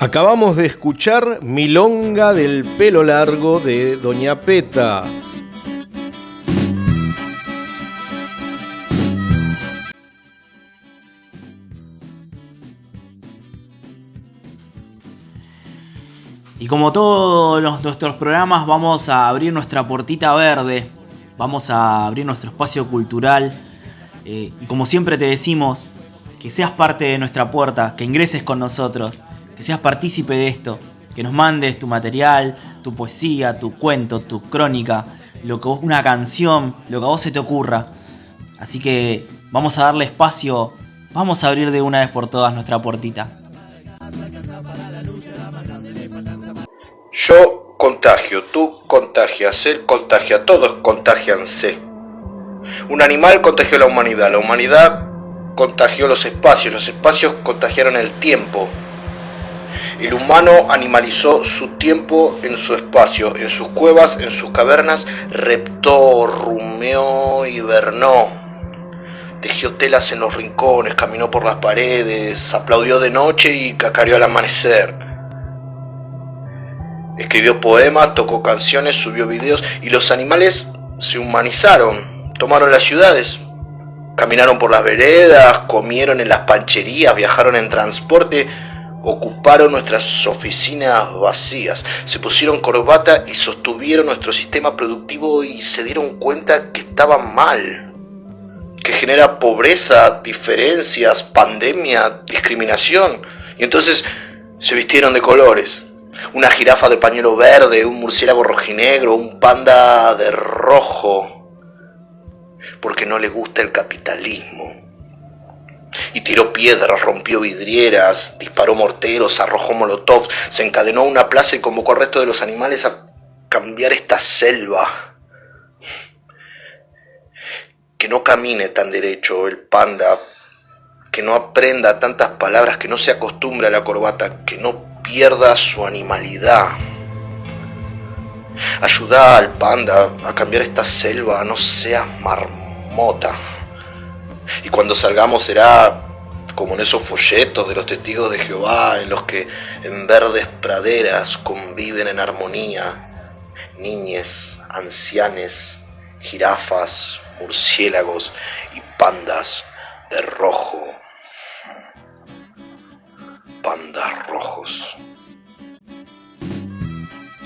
Acabamos de escuchar Milonga del pelo largo de Doña Peta. Y como todos nuestros programas, vamos a abrir nuestra puertita verde, vamos a abrir nuestro espacio cultural, y como siempre te decimos, que seas parte de nuestra puerta, que ingreses con nosotros, que seas partícipe de esto, que nos mandes tu material, tu poesía, tu cuento, tu crónica, una canción, lo que a vos se te ocurra. Así que vamos a darle espacio, vamos a abrir de una vez por todas nuestra puertita. Yo contagio, tú contagias, él contagia, todos contagianse. Un animal contagió a la humanidad contagió los espacios contagiaron el tiempo. El humano animalizó su tiempo en su espacio, en sus cuevas, en sus cavernas, reptó, rumió, hibernó. Tejió telas en los rincones, caminó por las paredes, aplaudió de noche y cacareó al amanecer. Escribió poemas, tocó canciones, subió videos y los animales se humanizaron, tomaron las ciudades, caminaron por las veredas, comieron en las pancherías, viajaron en transporte, ocuparon nuestras oficinas vacías, se pusieron corbata y sostuvieron nuestro sistema productivo y se dieron cuenta que estaba mal, que genera pobreza, diferencias, pandemia, discriminación, y entonces se vistieron de colores. Una jirafa de pañuelo verde, un murciélago rojinegro, un panda de rojo, porque no le gusta el capitalismo. Y tiró piedras, rompió vidrieras, disparó morteros, arrojó molotov, se encadenó a una plaza y convocó al resto de los animales a cambiar esta selva. Que no camine tan derecho el panda, que no aprenda tantas palabras, que no se acostumbre a la corbata, que no pierda su animalidad. Ayuda al panda a cambiar esta selva, no seas marmota. Y cuando salgamos será como en esos folletos de los testigos de Jehová, en los que en verdes praderas conviven en armonía niñes, ancianes, jirafas, murciélagos y pandas de rojo. Pandas rojos.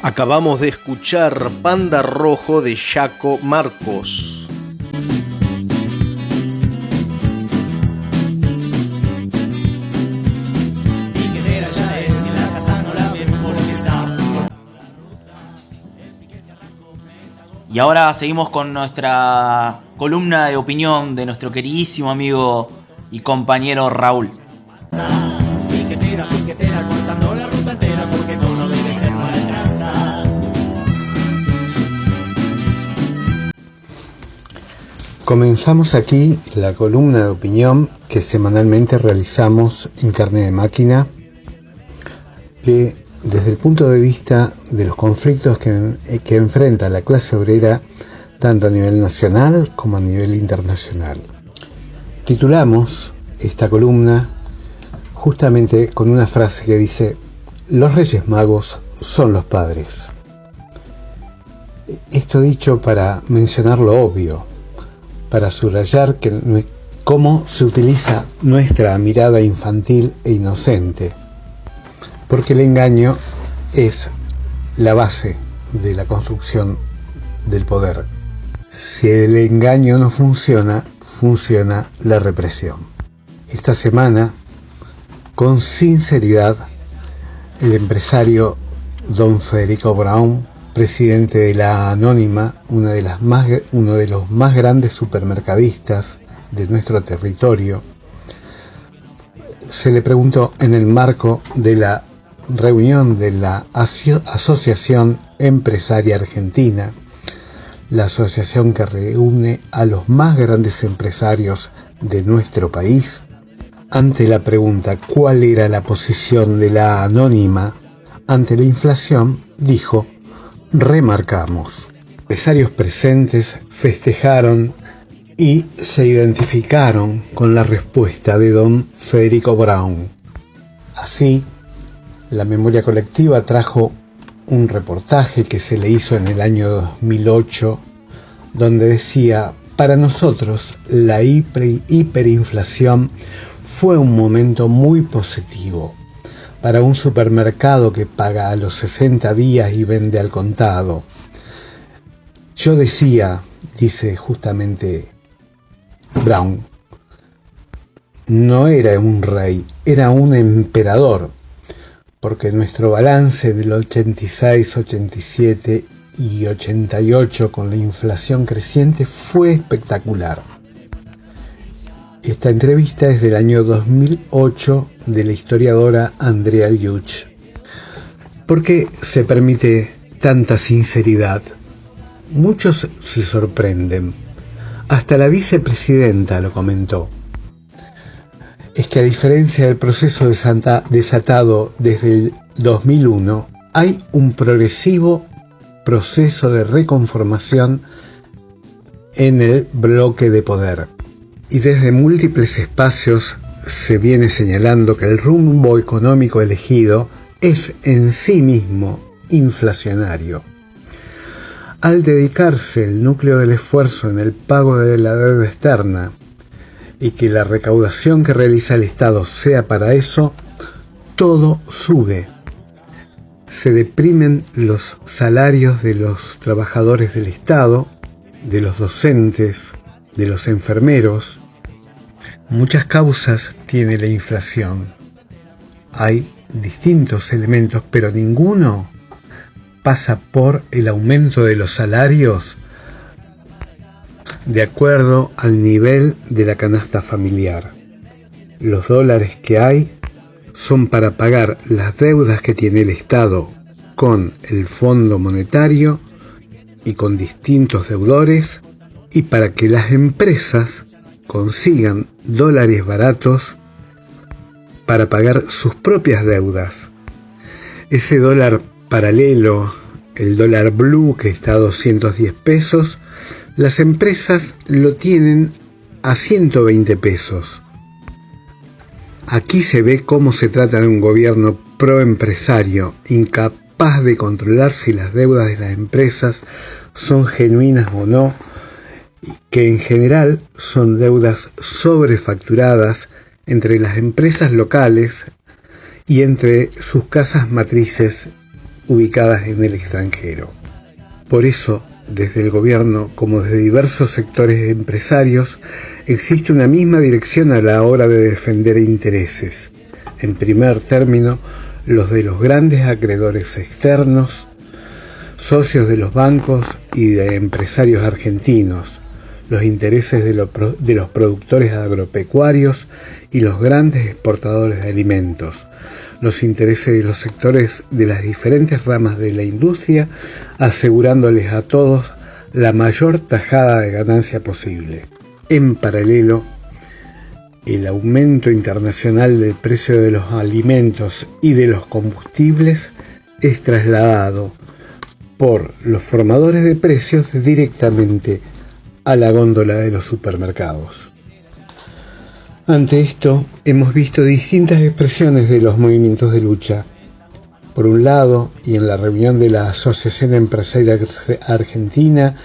Acabamos de escuchar Panda Rojo de Yaco Marcos. Y ahora seguimos con nuestra columna de opinión de nuestro queridísimo amigo y compañero Raúl. Piquetera, piquetera, cortando la ruta entera porque con obedecer no alcanza. Comenzamos aquí la columna de opinión que semanalmente realizamos en Carne de Máquina, que desde el punto de vista de los conflictos que enfrenta la clase obrera, tanto a nivel nacional como a nivel internacional. Titulamos esta columna justamente con una frase que dice: los Reyes Magos son los padres. Esto dicho para mencionar lo obvio, para subrayar cómo se utiliza nuestra mirada infantil e inocente, porque el engaño es la base de la construcción del poder. Si el engaño no funciona, funciona la represión. Esta semana, con sinceridad, el empresario don Federico Braun, presidente de la Anónima, uno de los más grandes supermercadistas de nuestro territorio, se le preguntó en el marco de la reunión de la Asociación Empresaria Argentina, la asociación que reúne a los más grandes empresarios de nuestro país, ante la pregunta ¿cuál era la posición de la Anónima ante la inflación?, dijo: remarcamos. Empresarios presentes festejaron y se identificaron con la respuesta de don Federico Braun. Así, la memoria colectiva trajo un reportaje que se le hizo en el año 2008, donde decía: para nosotros la hiperinflación fue un momento muy positivo. Para un supermercado que paga a los 60 días y vende al contado. Yo decía, dice justamente Braun, no era un rey, era un emperador, porque nuestro balance del 86, 87 y 88 con la inflación creciente fue espectacular. Esta entrevista es del año 2008 de la historiadora Andrea Yuch. ¿Por qué se permite tanta sinceridad? Muchos se sorprenden. Hasta la vicepresidenta lo comentó. es que a diferencia del proceso desatado desde el 2001, hay un progresivo proceso de reconformación en el bloque de poder. Y desde múltiples espacios se viene señalando que el rumbo económico elegido es en sí mismo inflacionario. Al dedicarse el núcleo del esfuerzo en el pago de la deuda externa y que la recaudación que realiza el Estado sea para eso, todo sube. Se deprimen los salarios de los trabajadores del Estado, de los docentes, de los enfermeros. Muchas causas tiene la inflación. Hay distintos elementos, pero ninguno pasa por el aumento de los salarios de acuerdo al nivel de la canasta familiar. Los dólares que hay son para pagar las deudas que tiene el Estado con el Fondo Monetario y con distintos deudores, y para que las empresas consigan dólares baratos para pagar sus propias deudas. Ese dólar paralelo, el dólar blue, que está a 210 pesos, las empresas lo tienen a 120 pesos. Aquí se ve cómo se trata de un gobierno proempresario, incapaz de controlar si las deudas de las empresas son genuinas o no, que en general son deudas sobrefacturadas entre las empresas locales y entre sus casas matrices ubicadas en el extranjero. Por eso, desde el gobierno como desde diversos sectores empresarios, existe una misma dirección a la hora de defender intereses. En primer término, los de los grandes acreedores externos, socios de los bancos y de empresarios argentinos, los intereses de los productores agropecuarios y los grandes exportadores de alimentos, los intereses de los sectores de las diferentes ramas de la industria, asegurándoles a todos la mayor tajada de ganancia posible. En paralelo, el aumento internacional del precio de los alimentos y de los combustibles es trasladado por los formadores de precios directamente a la góndola de los supermercados. Ante esto, hemos visto distintas expresiones de los movimientos de lucha. Por un lado, y en la reunión de la Asociación Empresaria Argentina,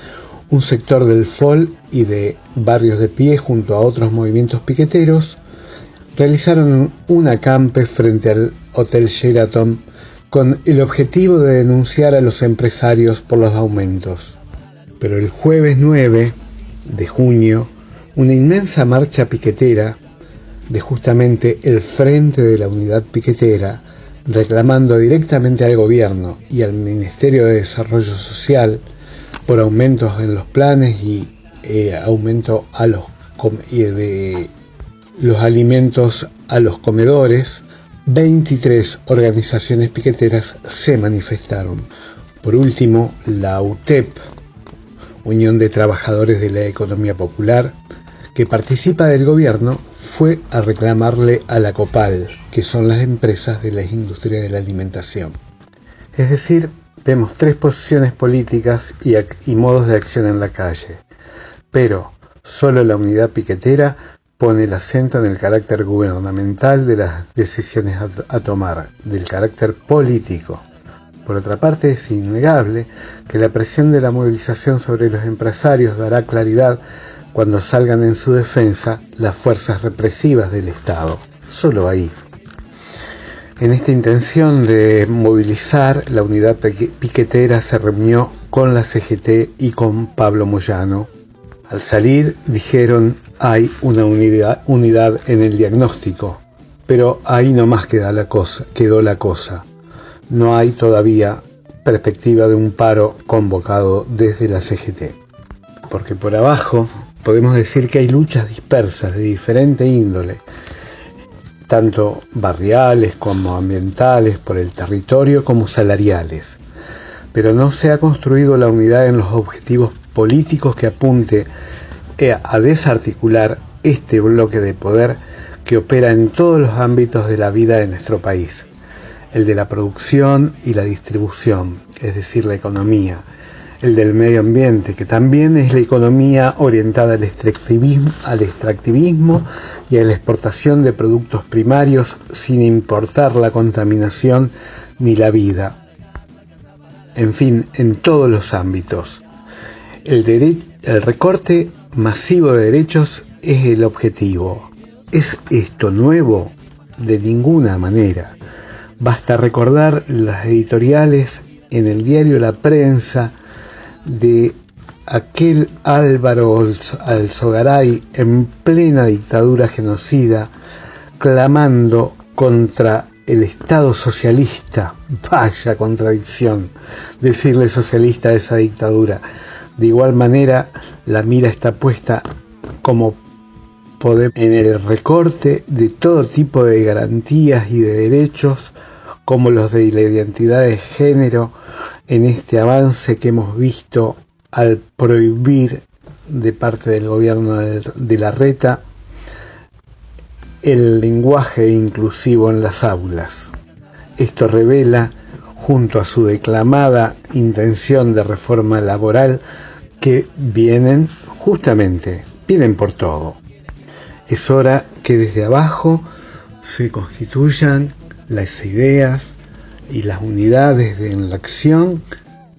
un sector del FOL y de Barrios de Pie, junto a otros movimientos piqueteros, realizaron un acampe frente al Hotel Sheraton con el objetivo de denunciar a los empresarios por los aumentos. Pero el jueves 9 de junio, una inmensa marcha piquetera de justamente el Frente de la Unidad Piquetera, reclamando directamente al gobierno y al Ministerio de Desarrollo Social por aumentos en los planes y aumento a de los alimentos a los comedores, 23 organizaciones piqueteras se manifestaron. Por último, la UTEP, Unión de Trabajadores de la Economía Popular, que participa del gobierno, fue a reclamarle a la COPAL, que son las empresas de la industria de la alimentación. Es decir, vemos tres posiciones políticas y modos de acción en la calle, pero solo la unidad piquetera pone el acento en el carácter gubernamental de las decisiones a tomar, del carácter político. Por otra parte, es innegable que la presión de la movilización sobre los empresarios dará claridad cuando salgan en su defensa las fuerzas represivas del Estado. Solo ahí. En esta intención de movilizar, la unidad piquetera se reunió con la CGT y con Pablo Moyano. Al salir dijeron: hay una unidad en el diagnóstico, pero ahí nomás quedó la cosa. No hay todavía perspectiva de un paro convocado desde la CGT. Porque por abajo podemos decir que hay luchas dispersas de diferente índole, tanto barriales como ambientales, por el territorio, como salariales. Pero no se ha construido la unidad en los objetivos políticos que apunte a desarticular este bloque de poder que opera en todos los ámbitos de la vida de nuestro país, el de la producción y la distribución, es decir, la economía, el del medio ambiente, que también es la economía orientada al extractivismo y a la exportación de productos primarios sin importar la contaminación ni la vida. En fin, en todos los ámbitos. El recorte masivo de derechos es el objetivo. ¿Es esto nuevo? De ninguna manera. Basta recordar las editoriales en el diario La Prensa de aquel Álvaro Alzogaray en plena dictadura genocida, clamando contra el Estado socialista. Vaya contradicción decirle socialista a esa dictadura. De igual manera, la mira está puesta como poder en el recorte de todo tipo de garantías y de derechos, como los de la identidad de género, en este avance que hemos visto al prohibir de parte del gobierno de Larreta el lenguaje inclusivo en las aulas. Esto revela, junto a su declamada intención de reforma laboral, que vienen por todo. Es hora que desde abajo se constituyan las ideas y las unidades en la acción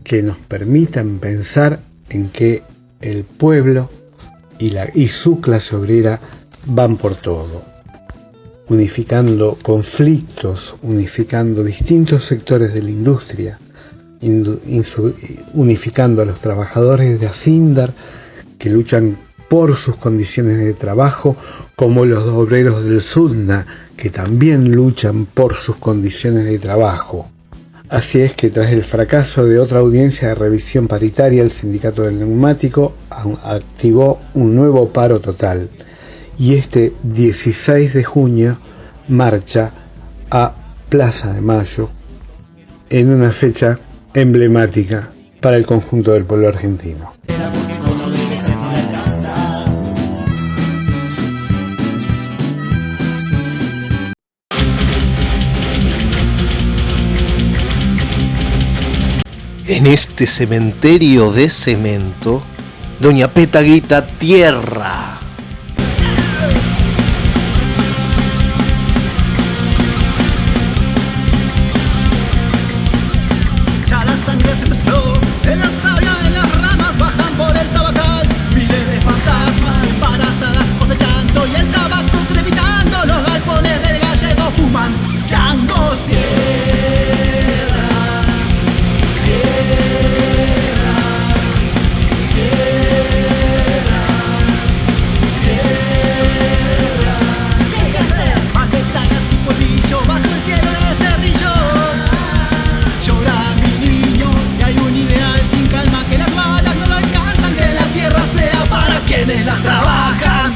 que nos permitan pensar en que el pueblo y su clase obrera van por todo, unificando conflictos, unificando distintos sectores de la industria, unificando a los trabajadores de Asindar que luchan por sus condiciones de trabajo, como los obreros del Sudna, que también luchan por sus condiciones de trabajo. Así es que tras el fracaso de otra audiencia de revisión paritaria, el sindicato del neumático activó un nuevo paro total, y este 16 de junio marcha a Plaza de Mayo en una fecha emblemática para el conjunto del pueblo argentino. En este cementerio de cemento, Doña Peta grita ¡tierra! Ya la sangre se mezcló en la savia, en las ramas bajan por el tabacal. Miles de fantasmas embarazadas cosechando y el tabaco crepitando. Los galpones del gallego fuman tango. Quienes las trabajan.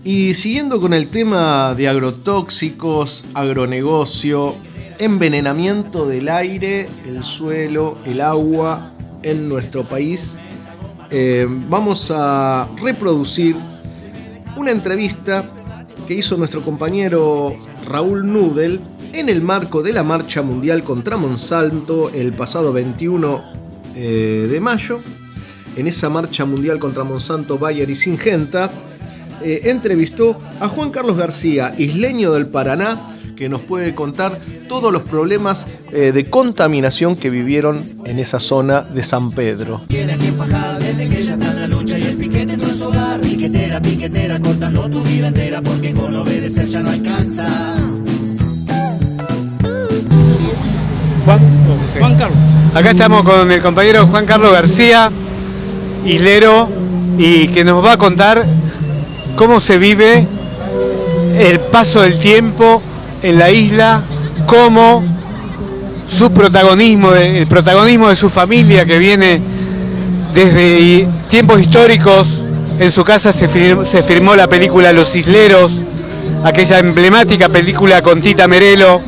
Y siguiendo con el tema de agrotóxicos, agronegocio, envenenamiento del aire, el suelo, el agua en nuestro país, vamos a reproducir una entrevista que hizo nuestro compañero Raúl Nudel en el marco de la Marcha Mundial contra Monsanto el pasado 21 de mayo. En esa Marcha Mundial contra Monsanto, Bayer y Syngenta, entrevistó a Juan Carlos García, isleño del Paraná, que nos puede contar todos los problemas de contaminación que vivieron en esa zona de San Pedro. Tiene que fajar desde que ya está en la lucha y el piquete entró en su hogar. Piquetera, piquetera, cortando tu vida entera porque con obedecer ya no alcanza. Juan Carlos. Acá estamos con el compañero Juan Carlos García, islero, y que nos va a contar cómo se vive el paso del tiempo en la isla, cómo su protagonismo, el protagonismo de su familia que viene desde tiempos históricos. En su casa se filmó la película Los Isleros, aquella emblemática película con Tita Merelo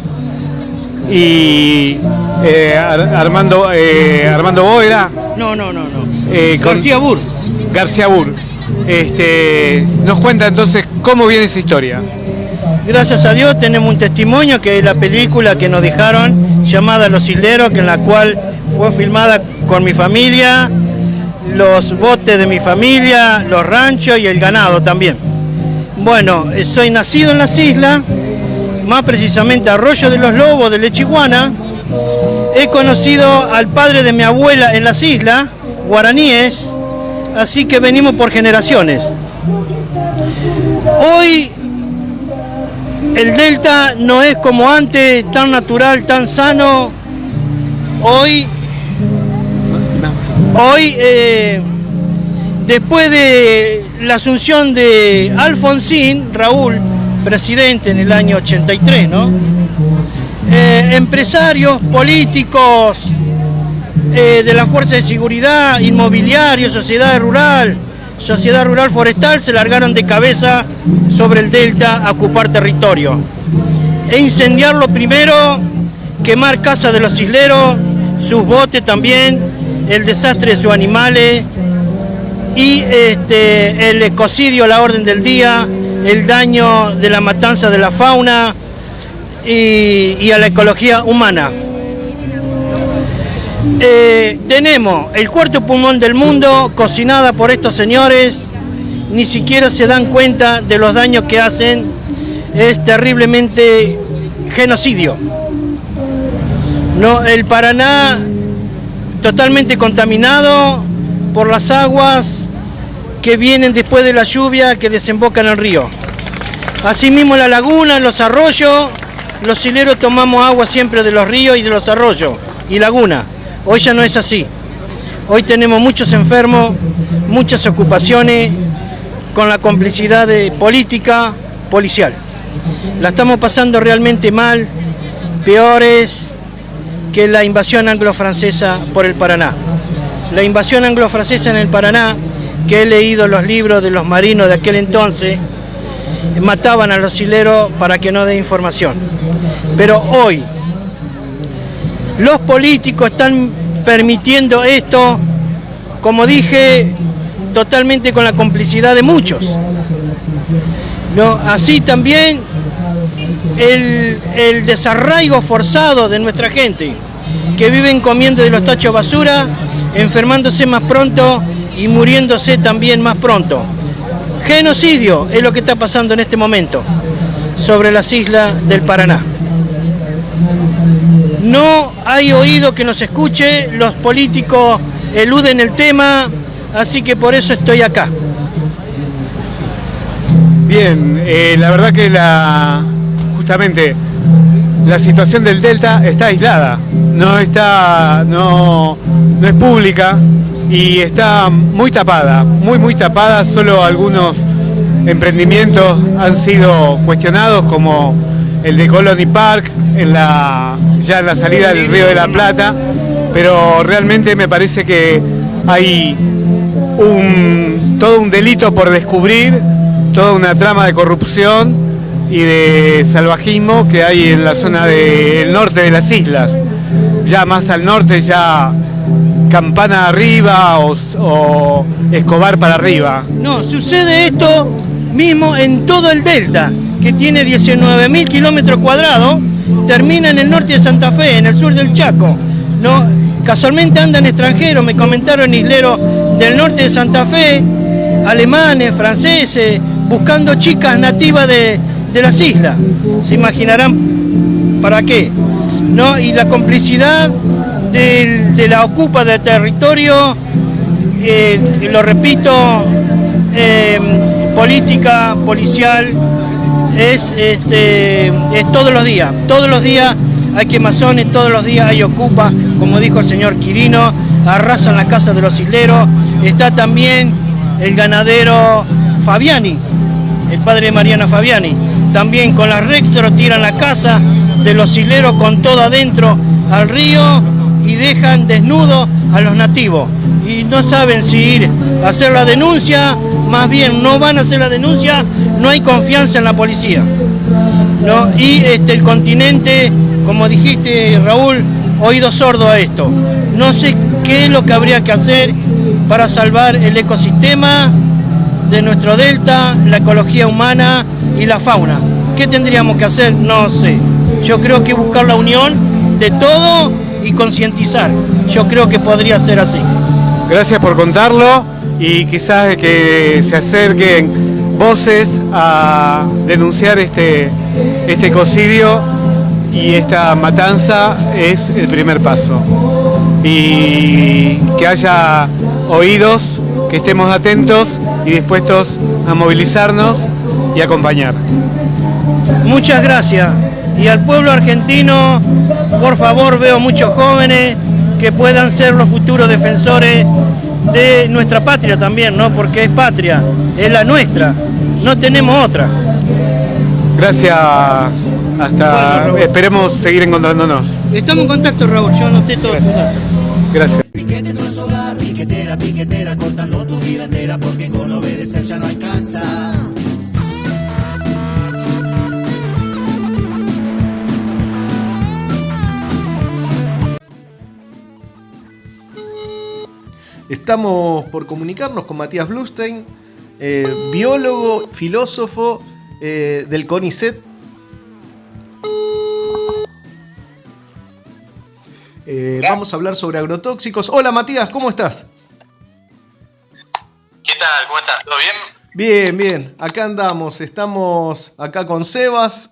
y Armando Boera. No. García Burr. García Burr. Nos cuenta entonces cómo viene esa historia. Gracias a Dios tenemos un testimonio que es la película que nos dejaron llamada Los Isleros, que en la cual fue filmada con mi familia, los botes de mi familia, los ranchos y el ganado también. Bueno, soy nacido en las islas, más precisamente Arroyo de los Lobos de Lechiguana. He conocido al padre de mi abuela en las islas, guaraníes, así que venimos por generaciones. Hoy el delta no es como antes, tan natural, tan sano. Hoy después de la asunción de Alfonsín, Raúl, presidente en el año 83, ¿no? Empresarios, políticos, de la Fuerza de Seguridad, inmobiliarios, sociedad rural forestal, se largaron de cabeza sobre el delta a ocupar territorio e incendiarlo primero, quemar casas de los isleros, sus botes también, el desastre de sus animales y el ecocidio a la orden del día, el daño de la matanza de la fauna y a la ecología humana. Tenemos el cuarto pulmón del mundo, cocinada por estos señores, ni siquiera se dan cuenta de los daños que hacen, es terriblemente genocidio. No, el Paraná totalmente contaminado por las aguas que vienen después de la lluvia que desembocan en el río. Asimismo la laguna, los arroyos, los isleros tomamos agua siempre de los ríos y de los arroyos y laguna. Hoy ya no es así. Hoy tenemos muchos enfermos, muchas ocupaciones con la complicidad de política policial. La estamos pasando realmente mal, peores que la invasión anglo-francesa por el Paraná. La invasión anglo-francesa en el Paraná, que he leído los libros de los marinos de aquel entonces, mataban a los isleros para que no den información. Pero hoy los políticos están permitiendo esto, como dije, totalmente con la complicidad de muchos. ¿No? Así también el desarraigo forzado de nuestra gente, que viven comiendo de los tachos de basura, enfermándose más pronto y muriéndose también más pronto. Genocidio es lo que está pasando en este momento sobre las islas del Paraná. No hay oído que nos escuche, los políticos eluden el tema, así que por eso estoy acá. Bien, la verdad que justamente la situación del delta está aislada, no es pública y está muy tapada, muy tapada. Solo algunos emprendimientos han sido cuestionados, como el de Colony Park, ya en la salida del Río de la Plata, pero realmente me parece que hay todo un delito por descubrir, toda una trama de corrupción y de salvajismo que hay en la zona del norte de las islas. Ya más al norte, ya Campana arriba o Escobar para arriba. No, sucede esto mismo en todo el delta, que tiene 19.000 kilómetros cuadrados, termina en el norte de Santa Fe, en el sur del Chaco. No, casualmente andan extranjeros, me comentaron isleros del norte de Santa Fe, alemanes, franceses, buscando chicas nativas de las islas. Se imaginarán ¿Para qué? ¿No? Y la complicidad de la ocupa de territorio, lo repito, política, policial, es todos los días hay quemazones, todos los días hay ocupa, como dijo el señor Quirino, arrasan la casa de los isleros. Está también el ganadero Fabiani, el padre de Mariana Fabiani, también con las Rectro tiran la casa de los isleros con todo adentro al río y dejan desnudos a los nativos y no saben si ir a hacer la denuncia, más bien no van a hacer la denuncia, no hay confianza en la policía, ¿no? Y el continente, como dijiste, Raúl, oído sordo a esto. No sé qué es lo que habría que hacer para salvar el ecosistema de nuestro delta, la ecología humana y la fauna. ¿Qué tendríamos que hacer? No sé. Yo creo que buscar la unión de todo y concientizar. Yo creo que podría ser así. Gracias por contarlo y quizás que se acerquen voces a denunciar este ecocidio, y esta matanza es el primer paso. Y que haya oídos, que estemos atentos y dispuestos a movilizarnos y acompañar. Muchas gracias. Y al pueblo argentino, por favor, veo muchos jóvenes que puedan ser los futuros defensores de nuestra patria también, ¿no? Porque es patria, es la nuestra, no tenemos otra. Gracias, hasta bueno, esperemos seguir encontrándonos. Estamos en contacto, Raúl, yo anoté todo. Gracias. Piquete no es hogar, piquetera, piquetera, cortando tu vida entera, porque con obedecer ya no alcanza. Estamos por comunicarnos con Matías Bluestein, biólogo, filósofo del CONICET. Vamos a hablar sobre agrotóxicos. Hola Matías, ¿cómo estás? ¿Qué tal? ¿Cómo estás? ¿Todo bien? Bien, bien. Acá andamos. Estamos acá con Sebas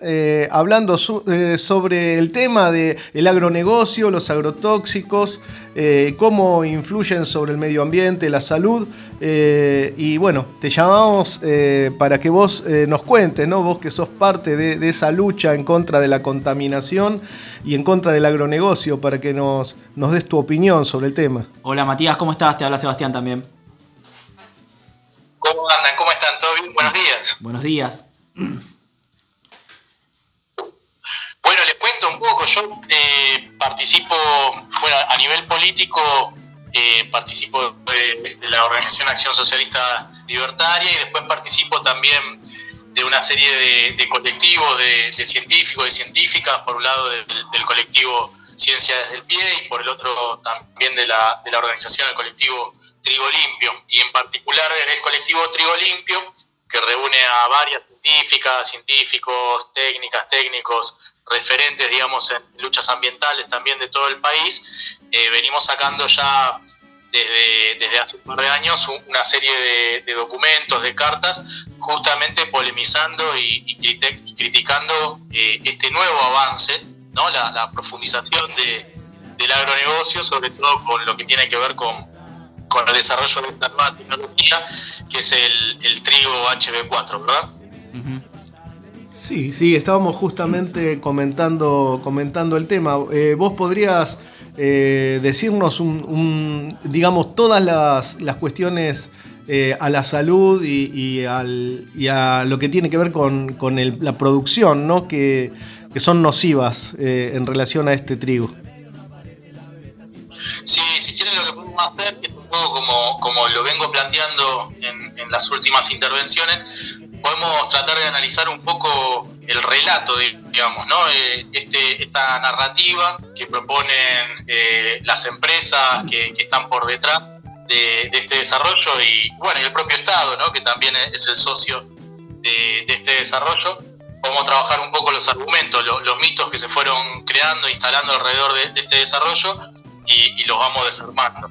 hablando sobre el tema del agronegocio, los agrotóxicos, cómo influyen sobre el medio ambiente, la salud. Y bueno, te llamamos para que vos nos cuentes, ¿no? Vos que sos parte de esa lucha en contra de la contaminación y en contra del agronegocio, para que nos des tu opinión sobre el tema. Hola Matías, ¿cómo estás? Te habla Sebastián también. ¿Cómo andan? ¿Cómo están? ¿Todo bien? Buenos días. Buenos días. Bueno, les cuento un poco. Yo participo, bueno, a nivel político, participo de la Organización Acción Socialista Libertaria, y después participo también de una serie de colectivos de científicos y científicas, por un lado del colectivo Ciencia desde el Pie, y por el otro también de la organización, el colectivo Trigo Limpio, y en particular el colectivo Trigo Limpio, que reúne a varias científicos, técnicos, referentes, digamos, en luchas ambientales también de todo el país. Venimos sacando ya desde hace un par de años una serie de documentos, de cartas, justamente polemizando y criticando este nuevo avance, ¿no? La profundización del agronegocio, sobre todo con lo que tiene que ver con el desarrollo de esta nueva tecnología, que es el trigo HB4, ¿verdad? Sí, estábamos justamente comentando el tema. ¿Vos podrías decirnos digamos, todas las cuestiones a la salud y a lo que tiene que ver con la producción, ¿no? que son nocivas en relación a este trigo? Sí, si quieren lo que podemos hacer, que es un poco como lo vengo planteando en las últimas intervenciones, podemos tratar de analizar un poco el relato, digamos, ¿no? Esta narrativa que proponen las empresas que están por detrás de este desarrollo, y bueno, y el propio Estado, ¿no? Que también es el socio de este desarrollo. Podemos trabajar un poco los argumentos, los mitos que se fueron creando, instalando alrededor de este desarrollo, y los vamos desarmando.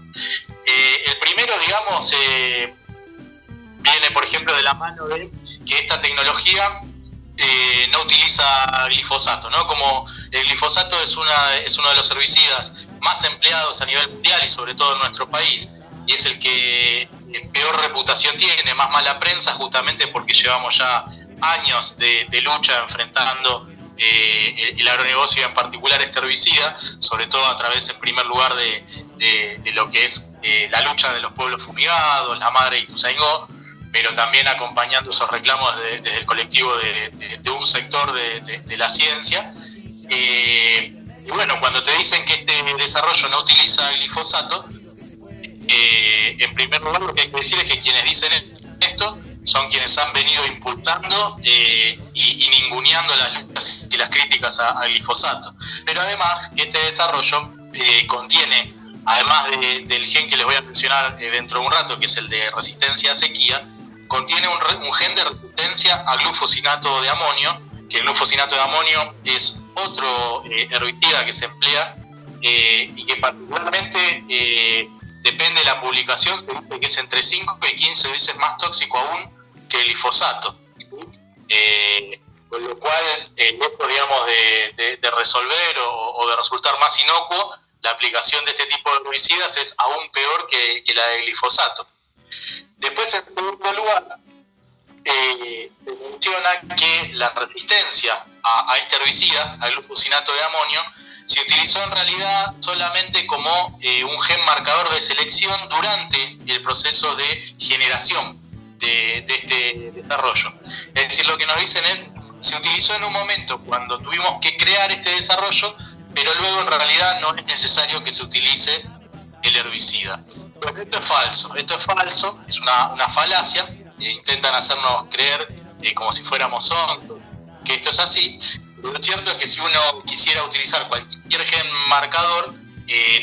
El primero, digamos, viene, por ejemplo, de la mano de que esta tecnología no utiliza glifosato, ¿no? Como el glifosato es uno de los herbicidas más empleados a nivel mundial y sobre todo en nuestro país, y es el que peor reputación tiene, más mala prensa, justamente porque llevamos ya años de lucha enfrentando el agronegocio y en particular este herbicida, sobre todo a través, en primer lugar, de lo que es la lucha de los pueblos fumigados, la madre Ituzaingó, pero también acompañando esos reclamos desde el colectivo de un sector de la ciencia. Y bueno, cuando te dicen que este desarrollo no utiliza glifosato, en primer lugar lo que hay que decir es que quienes dicen esto son quienes han venido impulsando y ninguneando las luchas y las críticas al glifosato. Pero además que este desarrollo contiene, además del gen que les voy a mencionar dentro de un rato, que es el de resistencia a sequía, contiene un gen de resistencia a glufosinato de amonio, que el glufosinato de amonio es otro herbicida que se emplea y que particularmente depende de la publicación, se dice que es entre 5 y 15 veces más tóxico aún que el glifosato. Con lo cual, lejos, digamos, de resolver o de resultar más inocuo, la aplicación de este tipo de herbicidas es aún peor que la del glifosato. Después, en segundo lugar, se menciona que la resistencia a este herbicida, al glufosinato de amonio, se utilizó en realidad solamente como un gen marcador de selección durante el proceso de generación de este desarrollo. Es decir, lo que nos dicen es, se utilizó en un momento cuando tuvimos que crear este desarrollo, pero luego en realidad no es necesario que se utilice el herbicida. Pues esto es falso, es una falacia, intentan hacernos creer como si fuéramos hongos, que esto es así. Lo cierto es que si uno quisiera utilizar cualquier gen marcador,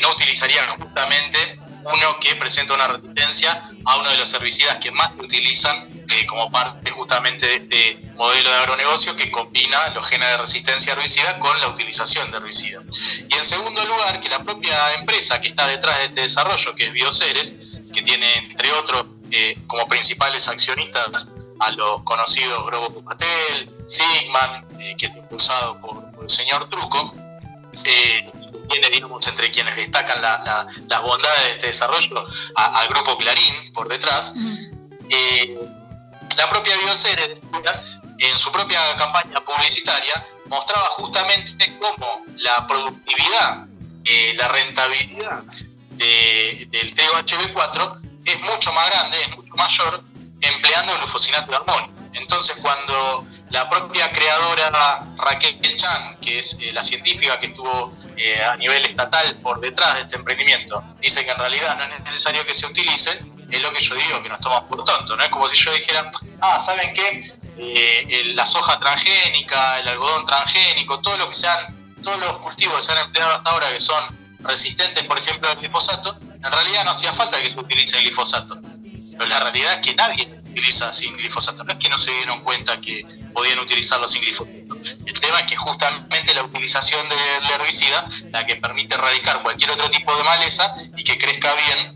no utilizaría justamente uno que presenta una resistencia a uno de los herbicidas que más se utilizan como parte justamente de este modelo de agronegocio que combina los genes de resistencia a herbicida con la utilización de herbicida. Y en segundo lugar, que la propia empresa que está detrás de este desarrollo, que es Bioceres, que tiene entre otros como principales accionistas a los conocidos Grobo Patel, Sigman, que es impulsado por el señor Truco, tiene, digamos, entre quienes destacan las bondades de este desarrollo al grupo Clarín por detrás. La propia Bioceres, en su propia campaña publicitaria, mostraba justamente cómo la productividad, la rentabilidad del trigo HB4 es mucho más grande, es mucho mayor, empleando el glufosinato de amonio. Entonces, cuando la propia creadora Raquel Chan, que es la científica que estuvo a nivel estatal por detrás de este emprendimiento, dice que en realidad no es necesario que se utilice, es lo que yo digo, que nos toman por tonto, ¿no? Es como si yo dijera, ¿saben qué? La soja transgénica, el algodón transgénico, todos los cultivos que se han empleado hasta ahora que son resistentes, por ejemplo, al glifosato, en realidad no hacía falta que se utilice el glifosato. Pero la realidad es que nadie utiliza sin glifosato, no es que no se dieron cuenta que podían utilizarlo sin glifosato. El tema es que justamente la utilización del herbicida, la que permite erradicar cualquier otro tipo de maleza y que crezca bien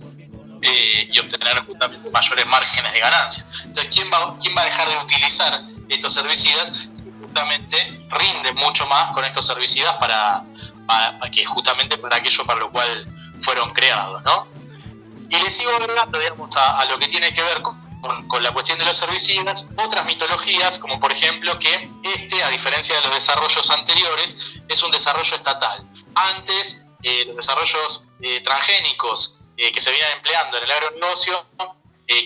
y obtener justamente mayores márgenes de ganancia. Entonces, ¿quién va a dejar de utilizar estos herbicidas si justamente rinden mucho más con estos herbicidas para que justamente para aquello para lo cual fueron creados, ¿no? Y le sigo agregando, digamos, a lo que tiene que ver con la cuestión de los herbicidas, otras mitologías, como por ejemplo que a diferencia de los desarrollos anteriores, es un desarrollo estatal. Antes, los desarrollos transgénicos que se venían empleando en el agronegocio,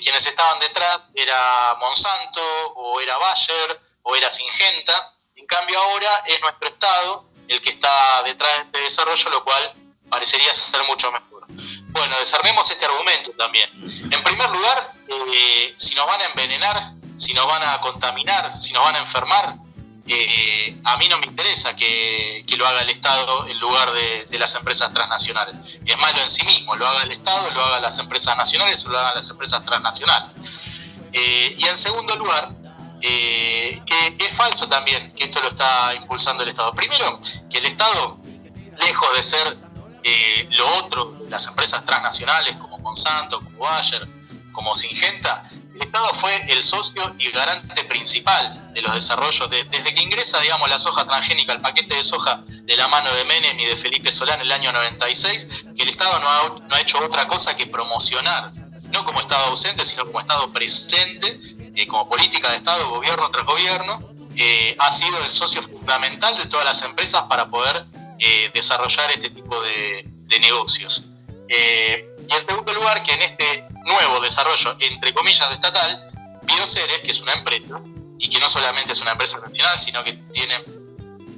quienes estaban detrás era Monsanto, o era Bayer, o era Syngenta. En cambio ahora es nuestro Estado el que está detrás de este desarrollo, lo cual parecería ser mucho mejor. Bueno, desarmemos este argumento también. En primer lugar, si nos van a envenenar, si nos van a contaminar, si nos van a enfermar, a mí no me interesa que lo haga el Estado en lugar de las empresas transnacionales. Es malo en sí mismo, lo haga el Estado, lo hagan las empresas nacionales o lo hagan las empresas transnacionales. Y en segundo lugar, que es falso también que esto lo está impulsando el Estado. Primero, que el Estado, lejos de ser lo otro de las empresas transnacionales como Monsanto, como Bayer, como Syngenta, el Estado fue el socio y garante principal de los desarrollos desde que ingresa, digamos, la soja transgénica, el paquete de soja de la mano de Menem y de Felipe Solá en el año 96, que el Estado no ha hecho otra cosa que promocionar, no como Estado ausente, sino como Estado presente, como política de Estado, gobierno tras gobierno, ha sido el socio fundamental de todas las empresas para poder desarrollar este tipo de negocios. Y en segundo lugar, que en este nuevo desarrollo, entre comillas, estatal, Bioceres, que es una empresa, y que no solamente es una empresa nacional, sino que tiene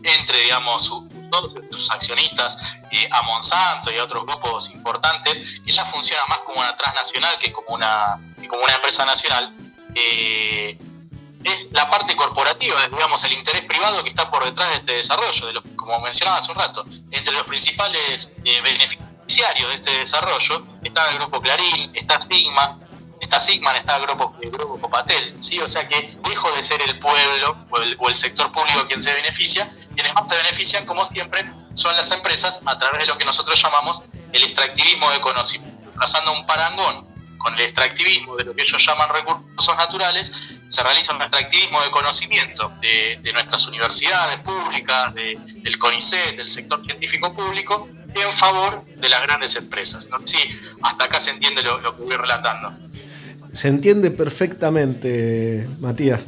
entre, digamos, todos sus accionistas a Monsanto y a otros grupos importantes, ella funciona más como una transnacional que como una empresa nacional. Es la parte corporativa, es, digamos, el interés privado que está por detrás de este desarrollo, como mencionaba hace un rato. Entre los principales beneficiarios de este desarrollo está el grupo Clarín, está Sigman, está el grupo Copatel, ¿sí? O sea que lejos de ser el pueblo o el sector público quien se beneficia, quienes más se benefician, como siempre, son las empresas a través de lo que nosotros llamamos el extractivismo de conocimiento. Trazando un parangón con el extractivismo de lo que ellos llaman recursos naturales, se realiza un extractivismo de conocimiento de nuestras universidades públicas, del CONICET, del sector científico público, en favor de las grandes empresas, ¿no? Sí, hasta acá se entiende lo que voy relatando. Se entiende perfectamente, Matías.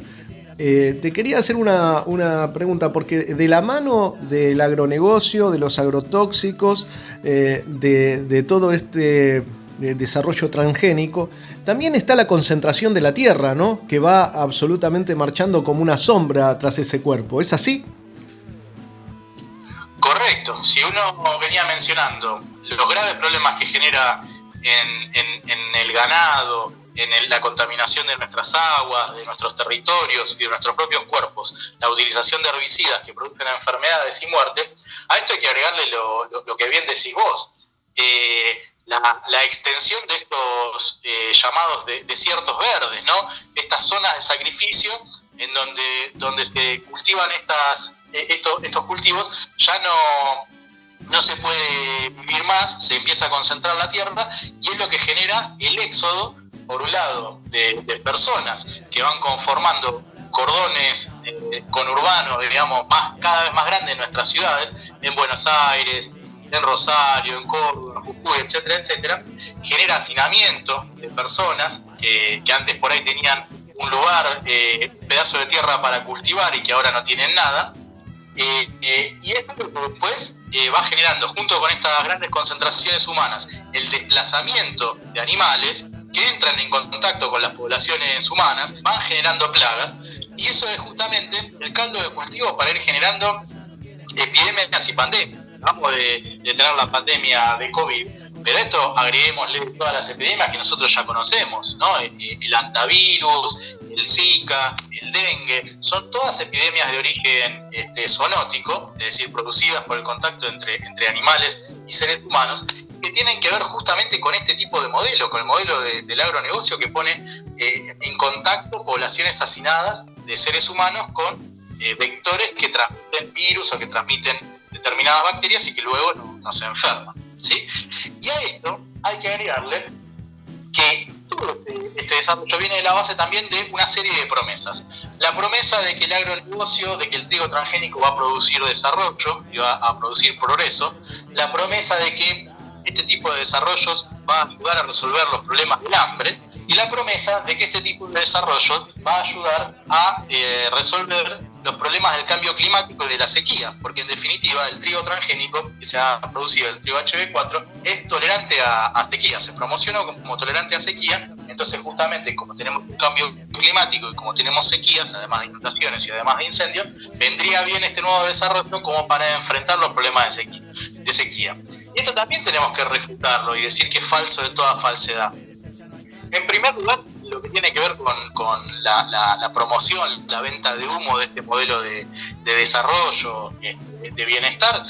Te quería hacer una pregunta, porque de la mano del agronegocio, de los agrotóxicos, de todo este desarrollo transgénico, también está la concentración de la tierra, ¿no? Que va absolutamente marchando como una sombra tras ese cuerpo. ¿Es así? Correcto. Si uno venía mencionando los graves problemas que genera en el ganado, en la contaminación de nuestras aguas, de nuestros territorios y de nuestros propios cuerpos, la utilización de herbicidas que producen enfermedades y muerte, a esto hay que agregarle lo que bien decís vos. La extensión de estos llamados desiertos verdes, ¿no? Estas zonas de sacrificio en donde se cultivan estos cultivos, ya no se puede vivir más, se empieza a concentrar la tierra y es lo que genera el éxodo, por un lado, de personas que van conformando cordones conurbanos, digamos, cada vez más grandes en nuestras ciudades, en Buenos Aires, en Rosario, en Córdoba, Jujuy, etcétera, etcétera. Genera hacinamiento de personas que antes por ahí tenían un lugar, un pedazo de tierra para cultivar y que ahora no tienen nada. Y esto después va generando, junto con estas grandes concentraciones humanas, el desplazamiento de animales que entran en contacto con las poblaciones humanas, van generando plagas, y eso es justamente el caldo de cultivo para ir generando epidemias y pandemias. Acabamos de tener la pandemia de COVID, pero esto agreguémosle todas las epidemias que nosotros ya conocemos, ¿no? El hantavirus, el Zika, el dengue, son todas epidemias de origen zoonótico, es decir, producidas por el contacto entre animales y seres humanos, que tienen que ver justamente con este tipo de modelo, con el modelo del agronegocio que pone en contacto poblaciones hacinadas de seres humanos con vectores que transmiten virus o que transmiten determinadas bacterias y que luego no se enferman, ¿sí? Y a esto hay que agregarle que todo este desarrollo viene de la base también de una serie de promesas. La promesa de que el agronegocio, de que el trigo transgénico va a producir desarrollo y va a producir progreso, la promesa de que este tipo de desarrollos va a ayudar a resolver los problemas del hambre, y la promesa de que este tipo de desarrollo va a ayudar a resolver los problemas del cambio climático y de la sequía, porque en definitiva el trigo transgénico que se ha producido, el trigo HB4, es tolerante a sequía, se promocionó como tolerante a sequía. Entonces justamente como tenemos un cambio climático y como tenemos sequías, además de inundaciones y además de incendios, vendría bien este nuevo desarrollo como para enfrentar los problemas de sequía. Y esto también tenemos que refutarlo y decir que es falso de toda falsedad. En primer lugar, lo que tiene que ver con la promoción, la venta de humo de este modelo de desarrollo, de bienestar.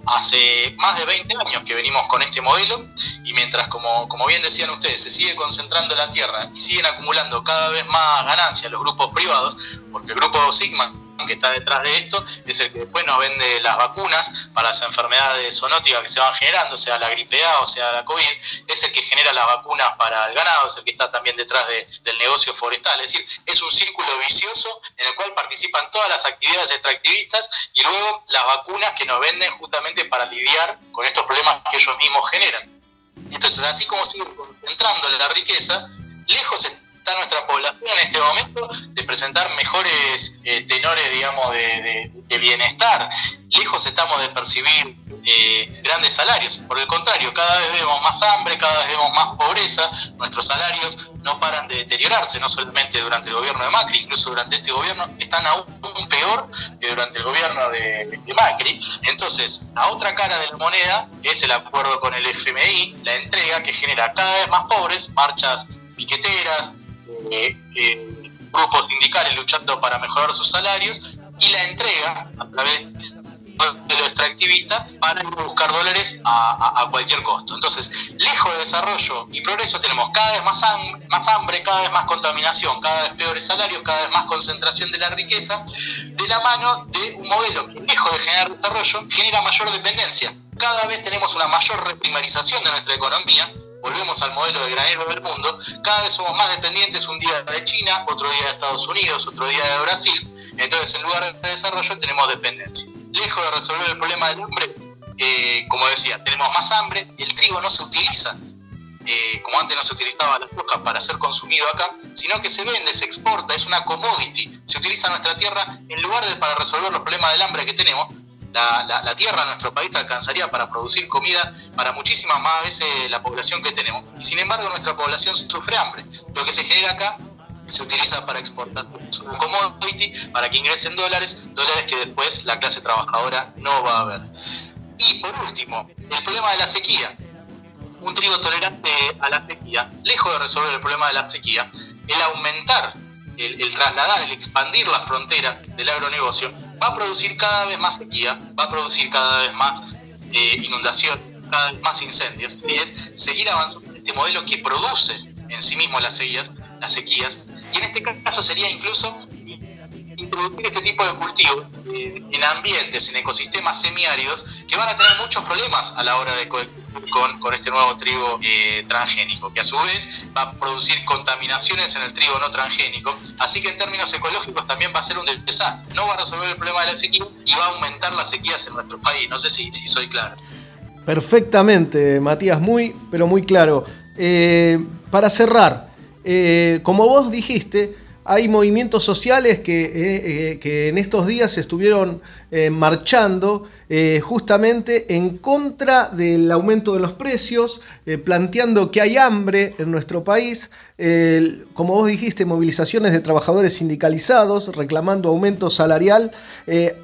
Hace más de 20 años que venimos con este modelo, y mientras, como bien decían ustedes, se sigue concentrando la tierra y siguen acumulando cada vez más ganancias los grupos privados, porque el grupo Sigman, que está detrás de esto, es el que después nos vende las vacunas para las enfermedades zoonóticas que se van generando, sea la gripe A o sea la COVID, es el que genera las vacunas para el ganado, es el que está también detrás del negocio forestal. Es decir, es un círculo vicioso en el cual participan todas las actividades extractivistas y luego las vacunas que nos venden justamente para lidiar con estos problemas que ellos mismos generan. Entonces, así como sigue concentrando la riqueza, lejos está nuestra población en este momento de presentar mejores tenores, digamos, de bienestar. Lejos estamos de percibir grandes salarios. Por el contrario, cada vez vemos más hambre, cada vez vemos más pobreza. Nuestros salarios no paran de deteriorarse, no solamente durante el gobierno de Macri, incluso durante este gobierno están aún peor que durante el gobierno de Macri. Entonces, la otra cara de la moneda es el acuerdo con el FMI, la entrega que genera cada vez más pobres, marchas piqueteras, grupos sindicales luchando para mejorar sus salarios, y la entrega a través de lo extractivista para ir a buscar dólares a cualquier costo. Entonces, lejos de desarrollo y progreso, tenemos cada vez más hambre, cada vez más contaminación, cada vez peores salarios, cada vez más concentración de la riqueza, de la mano de un modelo que, lejos de generar desarrollo, genera mayor dependencia. Cada vez tenemos una mayor reprimarización de nuestra economía. Volvemos al modelo de granero del mundo, cada vez somos más dependientes, un día de China, otro día de Estados Unidos, otro día de Brasil. Entonces, en lugar de desarrollo, tenemos dependencia. Lejos de resolver el problema del hambre, como decía, tenemos más hambre, el trigo no se utiliza, como antes no se utilizaba la soja para ser consumido acá, sino que se vende, se exporta, es una commodity, se utiliza nuestra tierra en lugar de para resolver los problemas del hambre que tenemos. La tierra en nuestro país alcanzaría para producir comida para muchísimas más veces la población que tenemos. Y sin embargo, nuestra población sufre hambre. Lo que se genera acá se utiliza para exportar. Es una commodity para que ingresen dólares que después la clase trabajadora no va a ver. Y por último, el problema de la sequía. Un trigo tolerante a la sequía, lejos de resolver el problema de la sequía, el aumentar, el trasladar, el expandir la frontera del agronegocio, va a producir cada vez más sequía, va a producir cada vez más inundación, cada vez más incendios, y es seguir avanzando en este modelo que produce en sí mismo las sequías, y en este caso sería incluso introducir este tipo de cultivos en ambientes, en ecosistemas semiáridos, que van a tener muchos problemas a la hora de coexistir con este nuevo trigo transgénico, que a su vez va a producir contaminaciones en el trigo no transgénico. Así que en términos ecológicos también va a ser un desastre. No va a resolver el problema de la sequía y va a aumentar las sequías en nuestro país. No sé si soy claro. Perfectamente, Matías, muy, pero muy claro. Para cerrar, como vos dijiste, hay movimientos sociales que en estos días estuvieron marchando justamente en contra del aumento de los precios, planteando que hay hambre en nuestro país. Como vos dijiste, movilizaciones de trabajadores sindicalizados reclamando aumento salarial.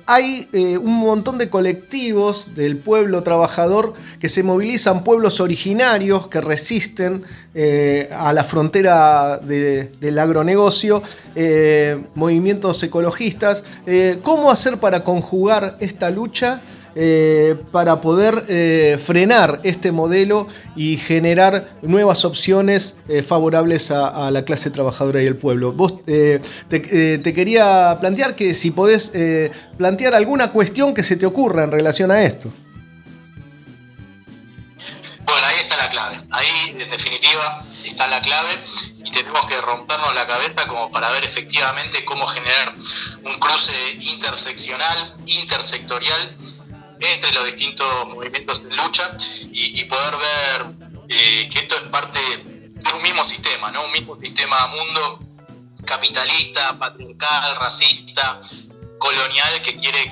Hay un montón de colectivos del pueblo trabajador que se movilizan, pueblos originarios que resisten a la frontera del agronegocio, movimientos ecologistas. ¿Cómo hacer para conjugar esta lucha para poder frenar este modelo y generar nuevas opciones favorables a la clase trabajadora y el pueblo? Vos te quería plantear que si podés plantear alguna cuestión que se te ocurra en relación a esto. Bueno, ahí está la clave. Ahí, en definitiva, está la clave y tenemos que rompernos la cabeza como para ver efectivamente cómo generar un cruce interseccional, intersectorial entre los distintos movimientos de lucha y poder ver que esto es parte de un mismo sistema, ¿no? Un mismo sistema mundo capitalista, patriarcal, racista, colonial, que quiere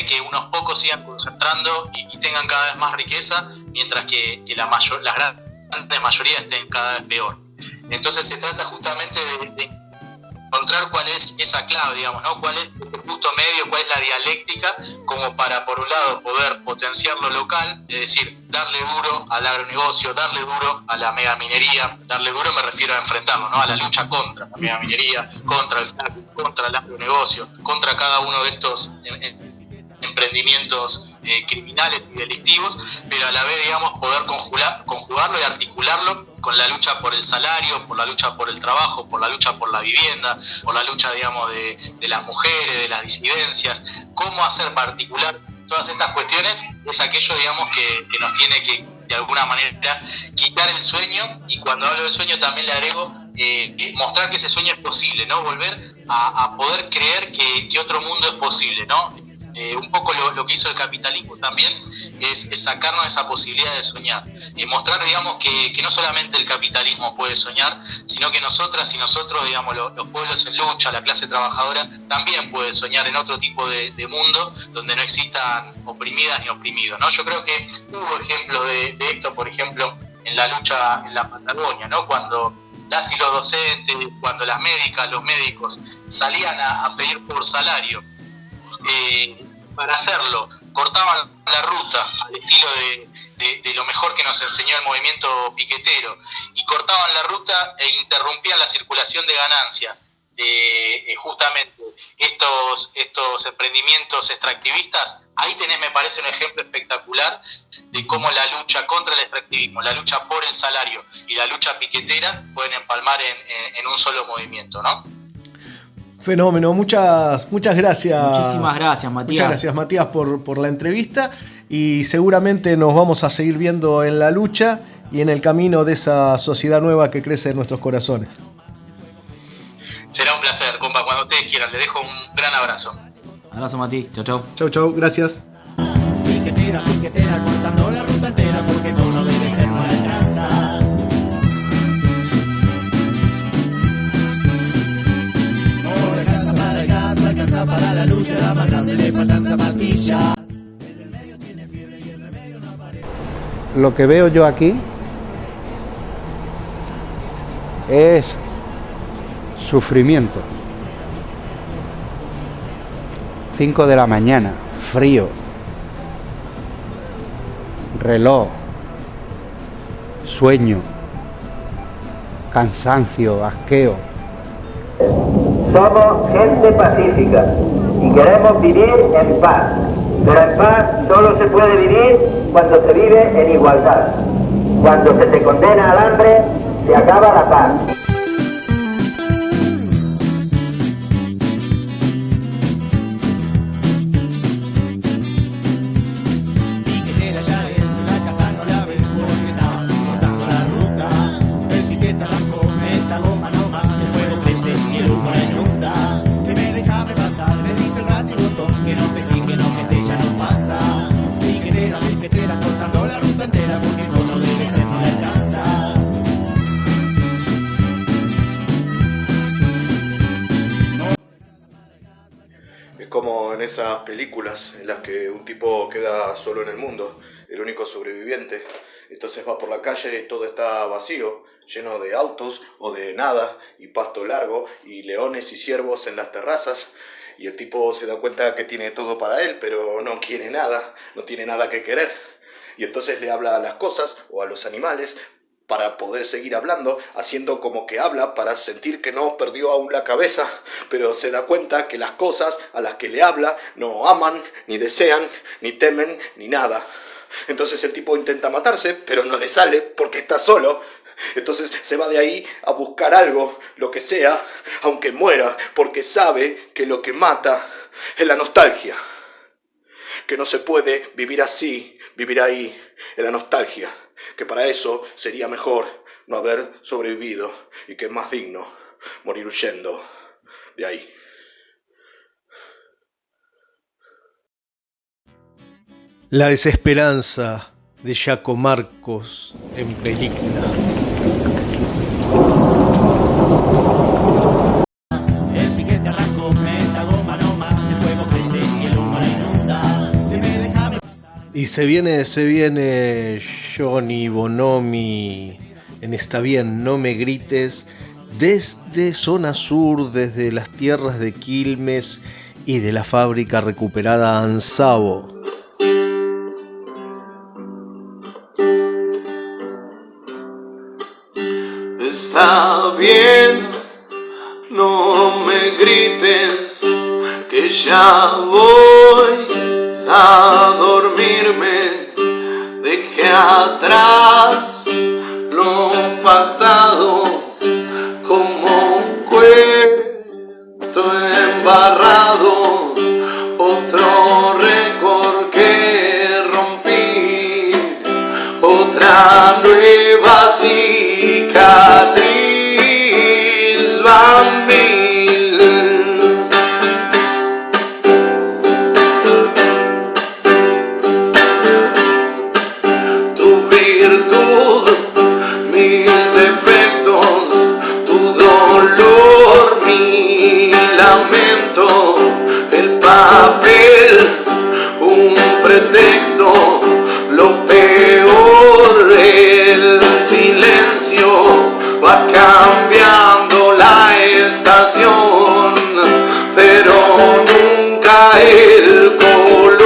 que unos pocos sigan concentrando y tengan cada vez más riqueza, mientras que las grandes mayorías estén cada vez peor. Entonces se trata justamente de encontrar cuál es esa clave, digamos, ¿no? Cuál es el punto medio, cuál es la dialéctica, como para, por un lado, poder potenciar lo local, es decir, darle duro al agronegocio, darle duro a la megaminería. Darle duro me refiero a enfrentarlo, ¿no? A la lucha contra la megaminería, contra el agronegocio, contra cada uno de estos emprendimientos criminales y delictivos, pero a la vez, digamos, poder conjugarlo y articularlo con la lucha por el salario, por la lucha por el trabajo, por la lucha por la vivienda, por la lucha, digamos, de las mujeres, de las disidencias. Cómo hacer particular todas estas cuestiones es aquello, digamos, que nos tiene que, de alguna manera, quitar el sueño, y cuando hablo de sueño también le agrego mostrar que ese sueño es posible, ¿no? Volver a poder creer que otro mundo es posible, ¿no? Un poco lo que hizo el capitalismo también es sacarnos esa posibilidad de soñar, mostrar, digamos, que no solamente el capitalismo puede soñar, sino que nosotras y nosotros, digamos, los pueblos en lucha, la clase trabajadora, también puede soñar en otro tipo de mundo donde no existan oprimidas ni oprimidos, ¿no? Yo creo que hubo ejemplos de esto, por ejemplo, en la lucha en la Patagonia, ¿no? Cuando las y los docentes, cuando las médicas, los médicos salían a pedir por salario, para hacerlo cortaban la ruta al estilo de lo mejor que nos enseñó el movimiento piquetero, y cortaban la ruta e interrumpían la circulación de ganancias. Justamente estos emprendimientos extractivistas, ahí tenés, me parece, un ejemplo espectacular de cómo la lucha contra el extractivismo, la lucha por el salario y la lucha piquetera pueden empalmar en un solo movimiento, ¿no? Fenómeno, muchas gracias. Muchísimas gracias, Matías. Muchas gracias, Matías, por la entrevista, y seguramente nos vamos a seguir viendo en la lucha y en el camino de esa sociedad nueva que crece en nuestros corazones. Será un placer, compa, cuando ustedes quieran. Les dejo un gran abrazo. Abrazo, Mati. Chau, chau. Chau, chau. Gracias. Piquetera, cortando la ruta entera, porque con obedecer no alcanza. No alcanza para la lucha, la más grande le faltan zapatillas. El del medio tiene fiebre y el remedio no aparece. Lo que veo yo aquí es sufrimiento. 5 de la mañana, frío, reloj, sueño, cansancio, asqueo. Somos gente pacífica y queremos vivir en paz, pero en paz solo se puede vivir cuando se vive en igualdad. Cuando se te condena al hambre, se acaba la paz. Esas películas en las que un tipo queda solo en el mundo, el único sobreviviente, entonces va por la calle y todo está vacío, lleno de autos o de nada, y pasto largo, y leones y ciervos en las terrazas, y el tipo se da cuenta que tiene todo para él, pero no quiere nada, no tiene nada que querer, y entonces le habla a las cosas o a los animales para poder seguir hablando, haciendo como que habla para sentir que no perdió aún la cabeza, pero se da cuenta que las cosas a las que le habla no aman, ni desean, ni temen, ni nada. Entonces el tipo intenta matarse, pero no le sale porque está solo. Entonces se va de ahí a buscar algo, lo que sea, aunque muera, porque sabe que lo que mata es la nostalgia. Que no se puede vivir así, vivir ahí, en la nostalgia. Que para eso sería mejor no haber sobrevivido y que es más digno morir huyendo de ahí. La desesperanza de Jaco Marcos en película. El piquete arrancó, meta goma no más, el fuego crece y el humo la inunda. Déjame. Y se viene Johnny Bonomi en Está Bien, No Me Grites, desde Zona Sur, desde las tierras de Quilmes y de la fábrica recuperada Ansabo. Está bien, no me grites, que ya voy a dormirme, dejé atrás lo pactado como un cuento embarrado, otro récord que rompí, otra nueva cicatriz, van mil. Tu virtud, mis defectos, tu dolor, mi lamento, el papel, un pretexto, lo peor, el silencio, va cambiando la estación, pero nunca el color,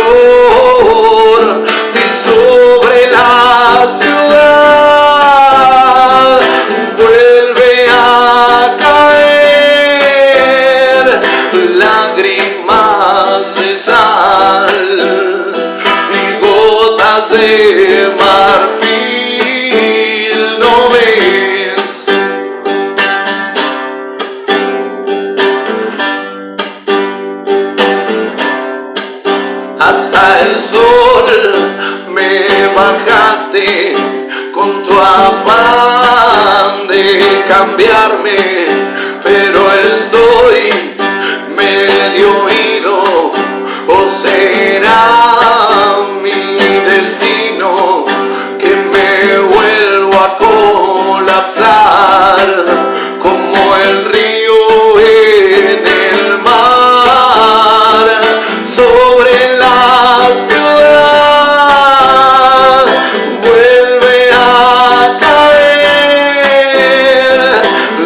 y sobre la ciudad vuelve a caer lágrimas de sal y gotas de marfil, ¿no ves? Hasta el sol me bajaste con tu afán de cambiarme, pero estoy medio ido, o será mi destino que me vuelvo a colapsar como el río en el mar sobre la ciudad, vuelve a caer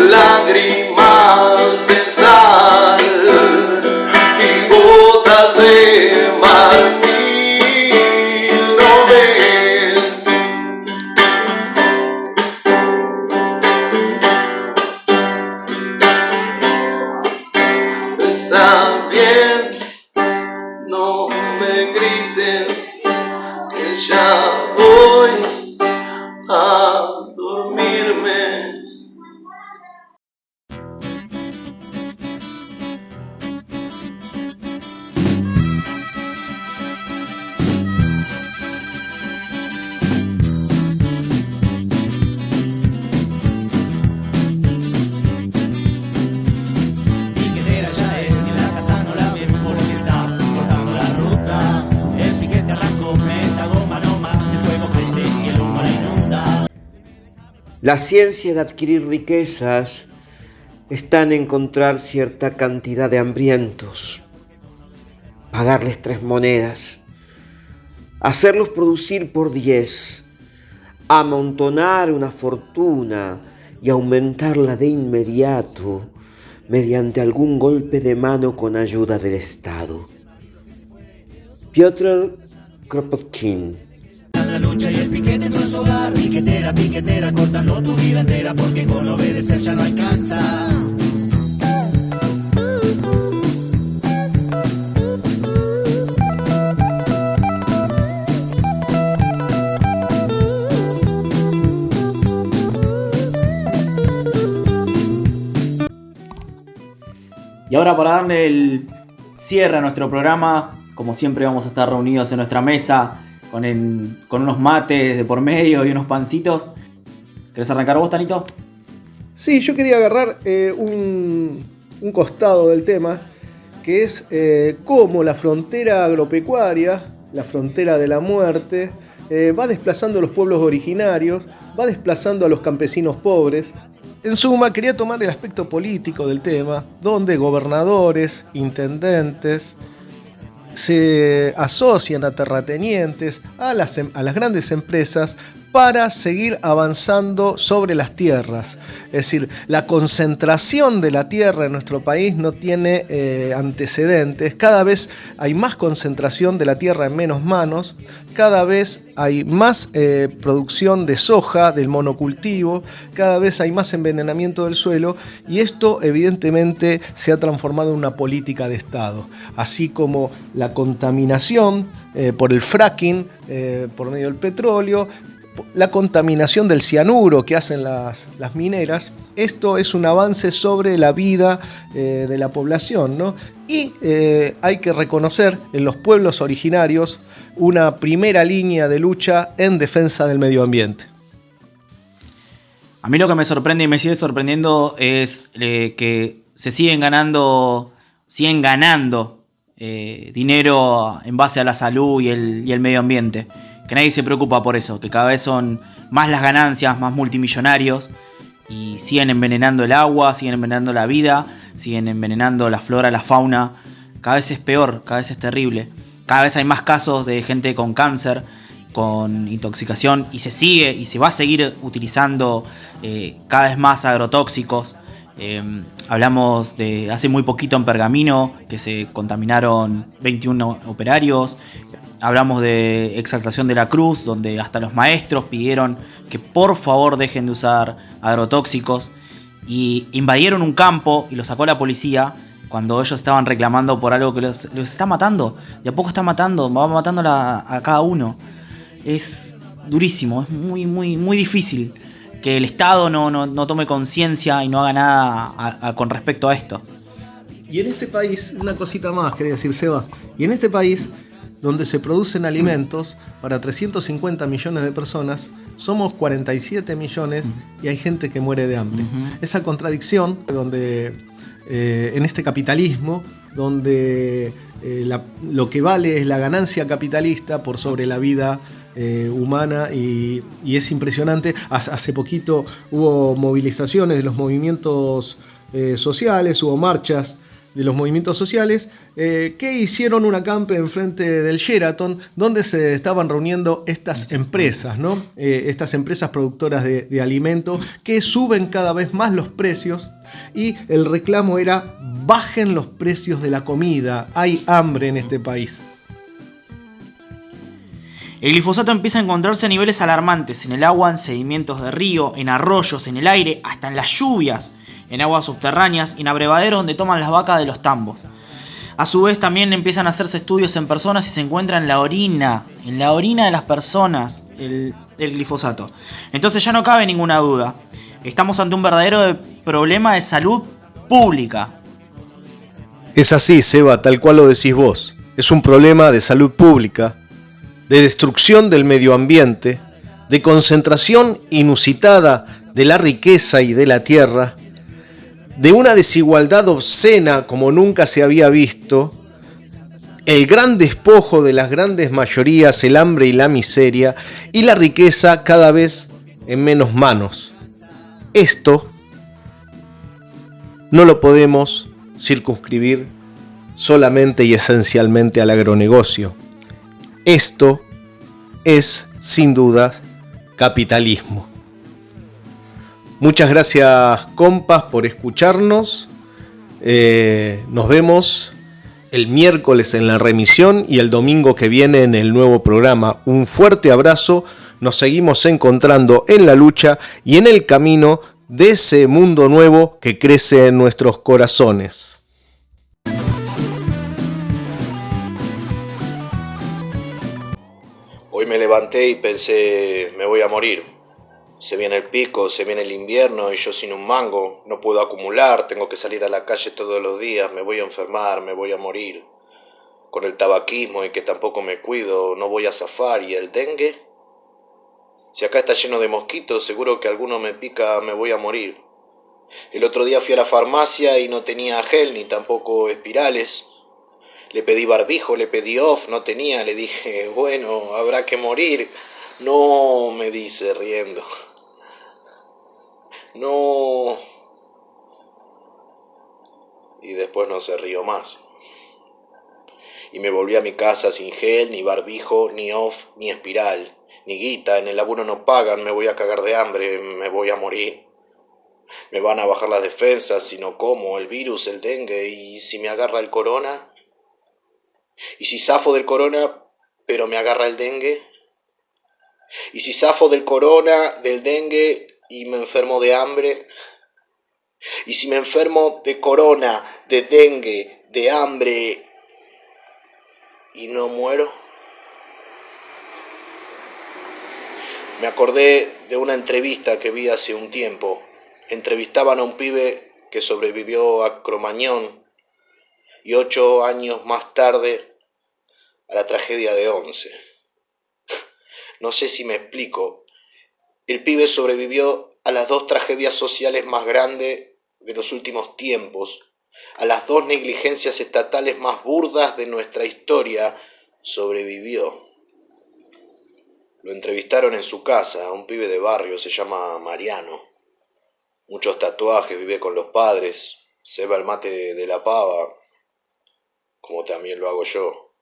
lágrimas de sal y gotas de marfil, ¿no ves? Está bien, no me grites, que ya voy a dormirme. Piquetera ya es, en la casa no la ves porque está cortando la ruta. El piquete arrancó, meta goma no más, el fuego crece y el humo la inunda. La ciencia de adquirir riquezas está en encontrar cierta cantidad de hambrientos, pagarles 3 monedas, hacerlos producir por 10, amontonar una fortuna y aumentarla de inmediato mediante algún golpe de mano con ayuda del Estado. Piotr Kropotkin. La lucha y el piquete en su hogar, piquetera, piquetera, cortando tu vida entera porque con obedecer ya no alcanza. Y ahora, para darle el cierre a nuestro programa, como siempre vamos a estar reunidos en nuestra mesa con unos mates de por medio y unos pancitos. ¿Querés arrancar vos, Tanito? Sí, yo quería agarrar un costado del tema, que es cómo la frontera agropecuaria, la frontera de la muerte, va desplazando a los pueblos originarios, va desplazando a los campesinos pobres. En suma, quería tomar el aspecto político del tema, donde gobernadores, intendentes, se asocian a terratenientes, a las grandes empresas para seguir avanzando sobre las tierras. Es decir, la concentración de la tierra en nuestro país no tiene antecedentes. Cada vez hay más concentración de la tierra en menos manos, cada vez hay más producción de soja, del monocultivo, cada vez hay más envenenamiento del suelo, y esto evidentemente se ha transformado en una política de Estado, así como la contaminación por el fracking, por medio del petróleo, la contaminación del cianuro que hacen las mineras. Esto es un avance sobre la vida de la población, ¿no? Y hay que reconocer en los pueblos originarios una primera línea de lucha en defensa del medio ambiente. A mí lo que me sorprende y me sigue sorprendiendo es que se siguen ganando dinero en base a la salud y el medio ambiente. Que nadie se preocupa por eso, que cada vez son más las ganancias, más multimillonarios, y siguen envenenando el agua, siguen envenenando la vida, siguen envenenando la flora, la fauna. Cada vez es peor, cada vez es terrible. Cada vez hay más casos de gente con cáncer, con intoxicación, y se va a seguir utilizando cada vez más agrotóxicos. Hablamos de hace muy poquito en Pergamino que se contaminaron 21 operarios. Hablamos de Exaltación de la Cruz, donde hasta los maestros pidieron que por favor dejen de usar agrotóxicos, y invadieron un campo y lo sacó la policía cuando ellos estaban reclamando por algo que los está matando. De a poco está matando, va matando a cada uno. Es durísimo, es muy, muy, muy difícil que el Estado no tome conciencia y no haga nada con respecto a esto. Y en este país, una cosita más quería decir, Seba, y en este país donde se producen alimentos para 350 millones de personas, somos 47 millones y hay gente que muere de hambre. Esa contradicción donde en este capitalismo, donde lo que vale es la ganancia capitalista por sobre la vida humana, y es impresionante. Hace poquito hubo movilizaciones de los movimientos sociales, hubo marchas de los movimientos sociales que hicieron un acampe enfrente del Sheraton, donde se estaban reuniendo estas empresas, ¿no? Estas empresas productoras de alimentos que suben cada vez más los precios, y el reclamo era: bajen los precios de la comida, hay hambre en este país. El glifosato empieza a encontrarse a niveles alarmantes en el agua, en sedimentos de río, en arroyos, en el aire, hasta en las lluvias, en aguas subterráneas y en abrevaderos donde toman las vacas de los tambos. A su vez también empiezan a hacerse estudios en personas y se encuentra en la orina de las personas el glifosato. Entonces ya no cabe ninguna duda, estamos ante un verdadero problema de salud pública. Es así, Seba, tal cual lo decís vos. Es un problema de salud pública, de destrucción del medio ambiente, de concentración inusitada de la riqueza y de la tierra, de una desigualdad obscena como nunca se había visto, el gran despojo de las grandes mayorías, el hambre y la miseria, y la riqueza cada vez en menos manos. Esto no lo podemos circunscribir solamente y esencialmente al agronegocio. Esto es, sin duda, capitalismo. Muchas gracias, compas, por escucharnos. Nos vemos el miércoles en la remisión y el domingo que viene en el nuevo programa. Un fuerte abrazo. Nos seguimos encontrando en la lucha y en el camino de ese mundo nuevo que crece en nuestros corazones. Hoy me levanté y pensé, me voy a morir. Se viene el pico, se viene el invierno y yo sin un mango, no puedo acumular, tengo que salir a la calle todos los días, me voy a enfermar, me voy a morir. Con el tabaquismo y que tampoco me cuido, no voy a zafar. ¿Y el dengue? Si acá está lleno de mosquitos, seguro que alguno me pica, me voy a morir. El otro día fui a la farmacia y no tenía gel ni tampoco espirales. Le pedí barbijo, le pedí off, no tenía, le dije, bueno, habrá que morir. No, me dice riendo. No. Y después no se rió más. Y me volví a mi casa sin gel, ni barbijo, ni off, ni espiral. ni guita, en el laburo no pagan, me voy a cagar de hambre, me voy a morir. Me van a bajar las defensas si no como, el virus, el dengue, y si me agarra el corona. Y si zafo del corona, pero me agarra el dengue. Y si zafo del corona, del dengue, y me enfermo de hambre. Y si me enfermo de corona, de dengue, de hambre, y no muero. Me acordé de una entrevista que vi hace un tiempo. Entrevistaban a un pibe que sobrevivió a Cromañón y 8 años más tarde a la tragedia de 11. No sé si me explico. El pibe sobrevivió a las 2 tragedias sociales más grandes de los últimos tiempos, a las 2 negligencias estatales más burdas de nuestra historia. Sobrevivió. Lo entrevistaron en su casa, un pibe de barrio, se llama Mariano. Muchos tatuajes, vive con los padres, se va el mate de la pava, como también lo hago yo.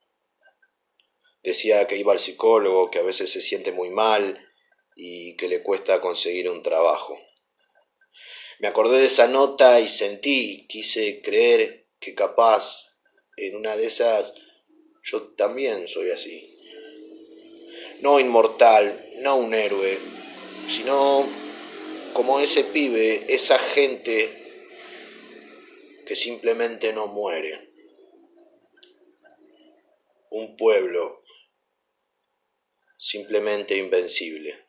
Decía que iba al psicólogo, que a veces se siente muy mal y que le cuesta conseguir un trabajo. Me acordé de esa nota y quise creer que capaz, en una de esas, yo también soy así. No inmortal, no un héroe, sino como ese pibe, esa gente que simplemente no muere. Un pueblo simplemente invencible.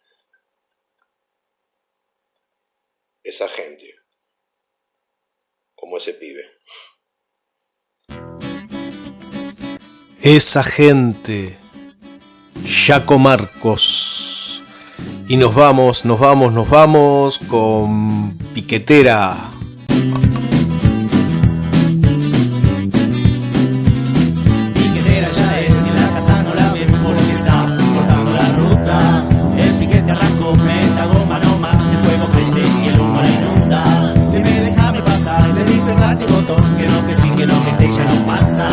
Esa gente, como ese pibe. Esa gente, Yaco Marcos. Y nos vamos con Piquetera. Piquetera ya es, en la casa no la ves porque está cortando la ruta. El piquete arrancó, meta goma no más, el fuego crece y el humo la inunda. Déjame pasar, le dice el ratibotón, que no, que sí, que no, que este ya no pasa.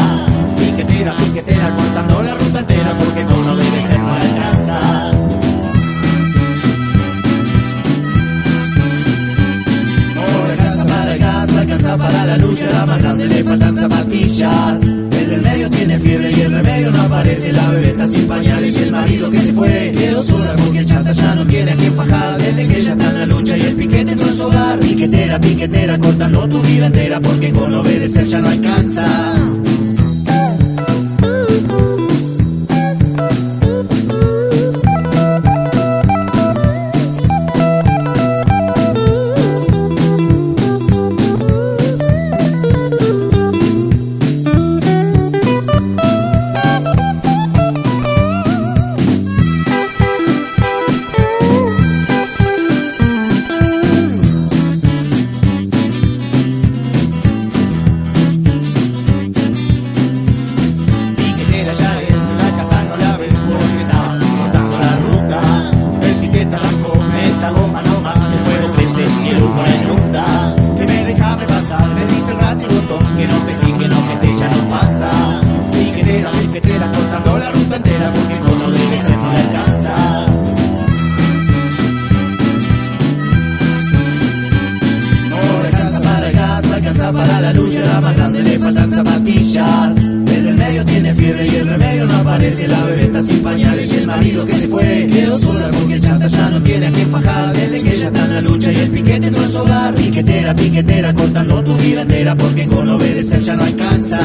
Piquetera, piquetera, cortando la ruta entera porque con obedecer no alcanza. Para la lucha, la más grande le faltan zapatillas. El del medio tiene fiebre y el remedio no aparece. La bebé está sin pañales y el marido que se fue quedó sola porque el chata ya no tiene a quien fajar. Desde que ella está en la lucha y el piquete entró en su hogar. Piquetera, piquetera, cortando tu vida entera porque con obedecer ya no alcanza. Para la lucha, la más grande le faltan zapatillas. El del medio tiene fiebre y el remedio no aparece. La bebé está sin pañales y el marido que se fue quedó sola porque el chata ya no tiene a quien fajar. Desde que ella está en la lucha y el piquete entró en su hogar. Piquetera, piquetera, cortando tu vida entera porque con obedecer ya no alcanza.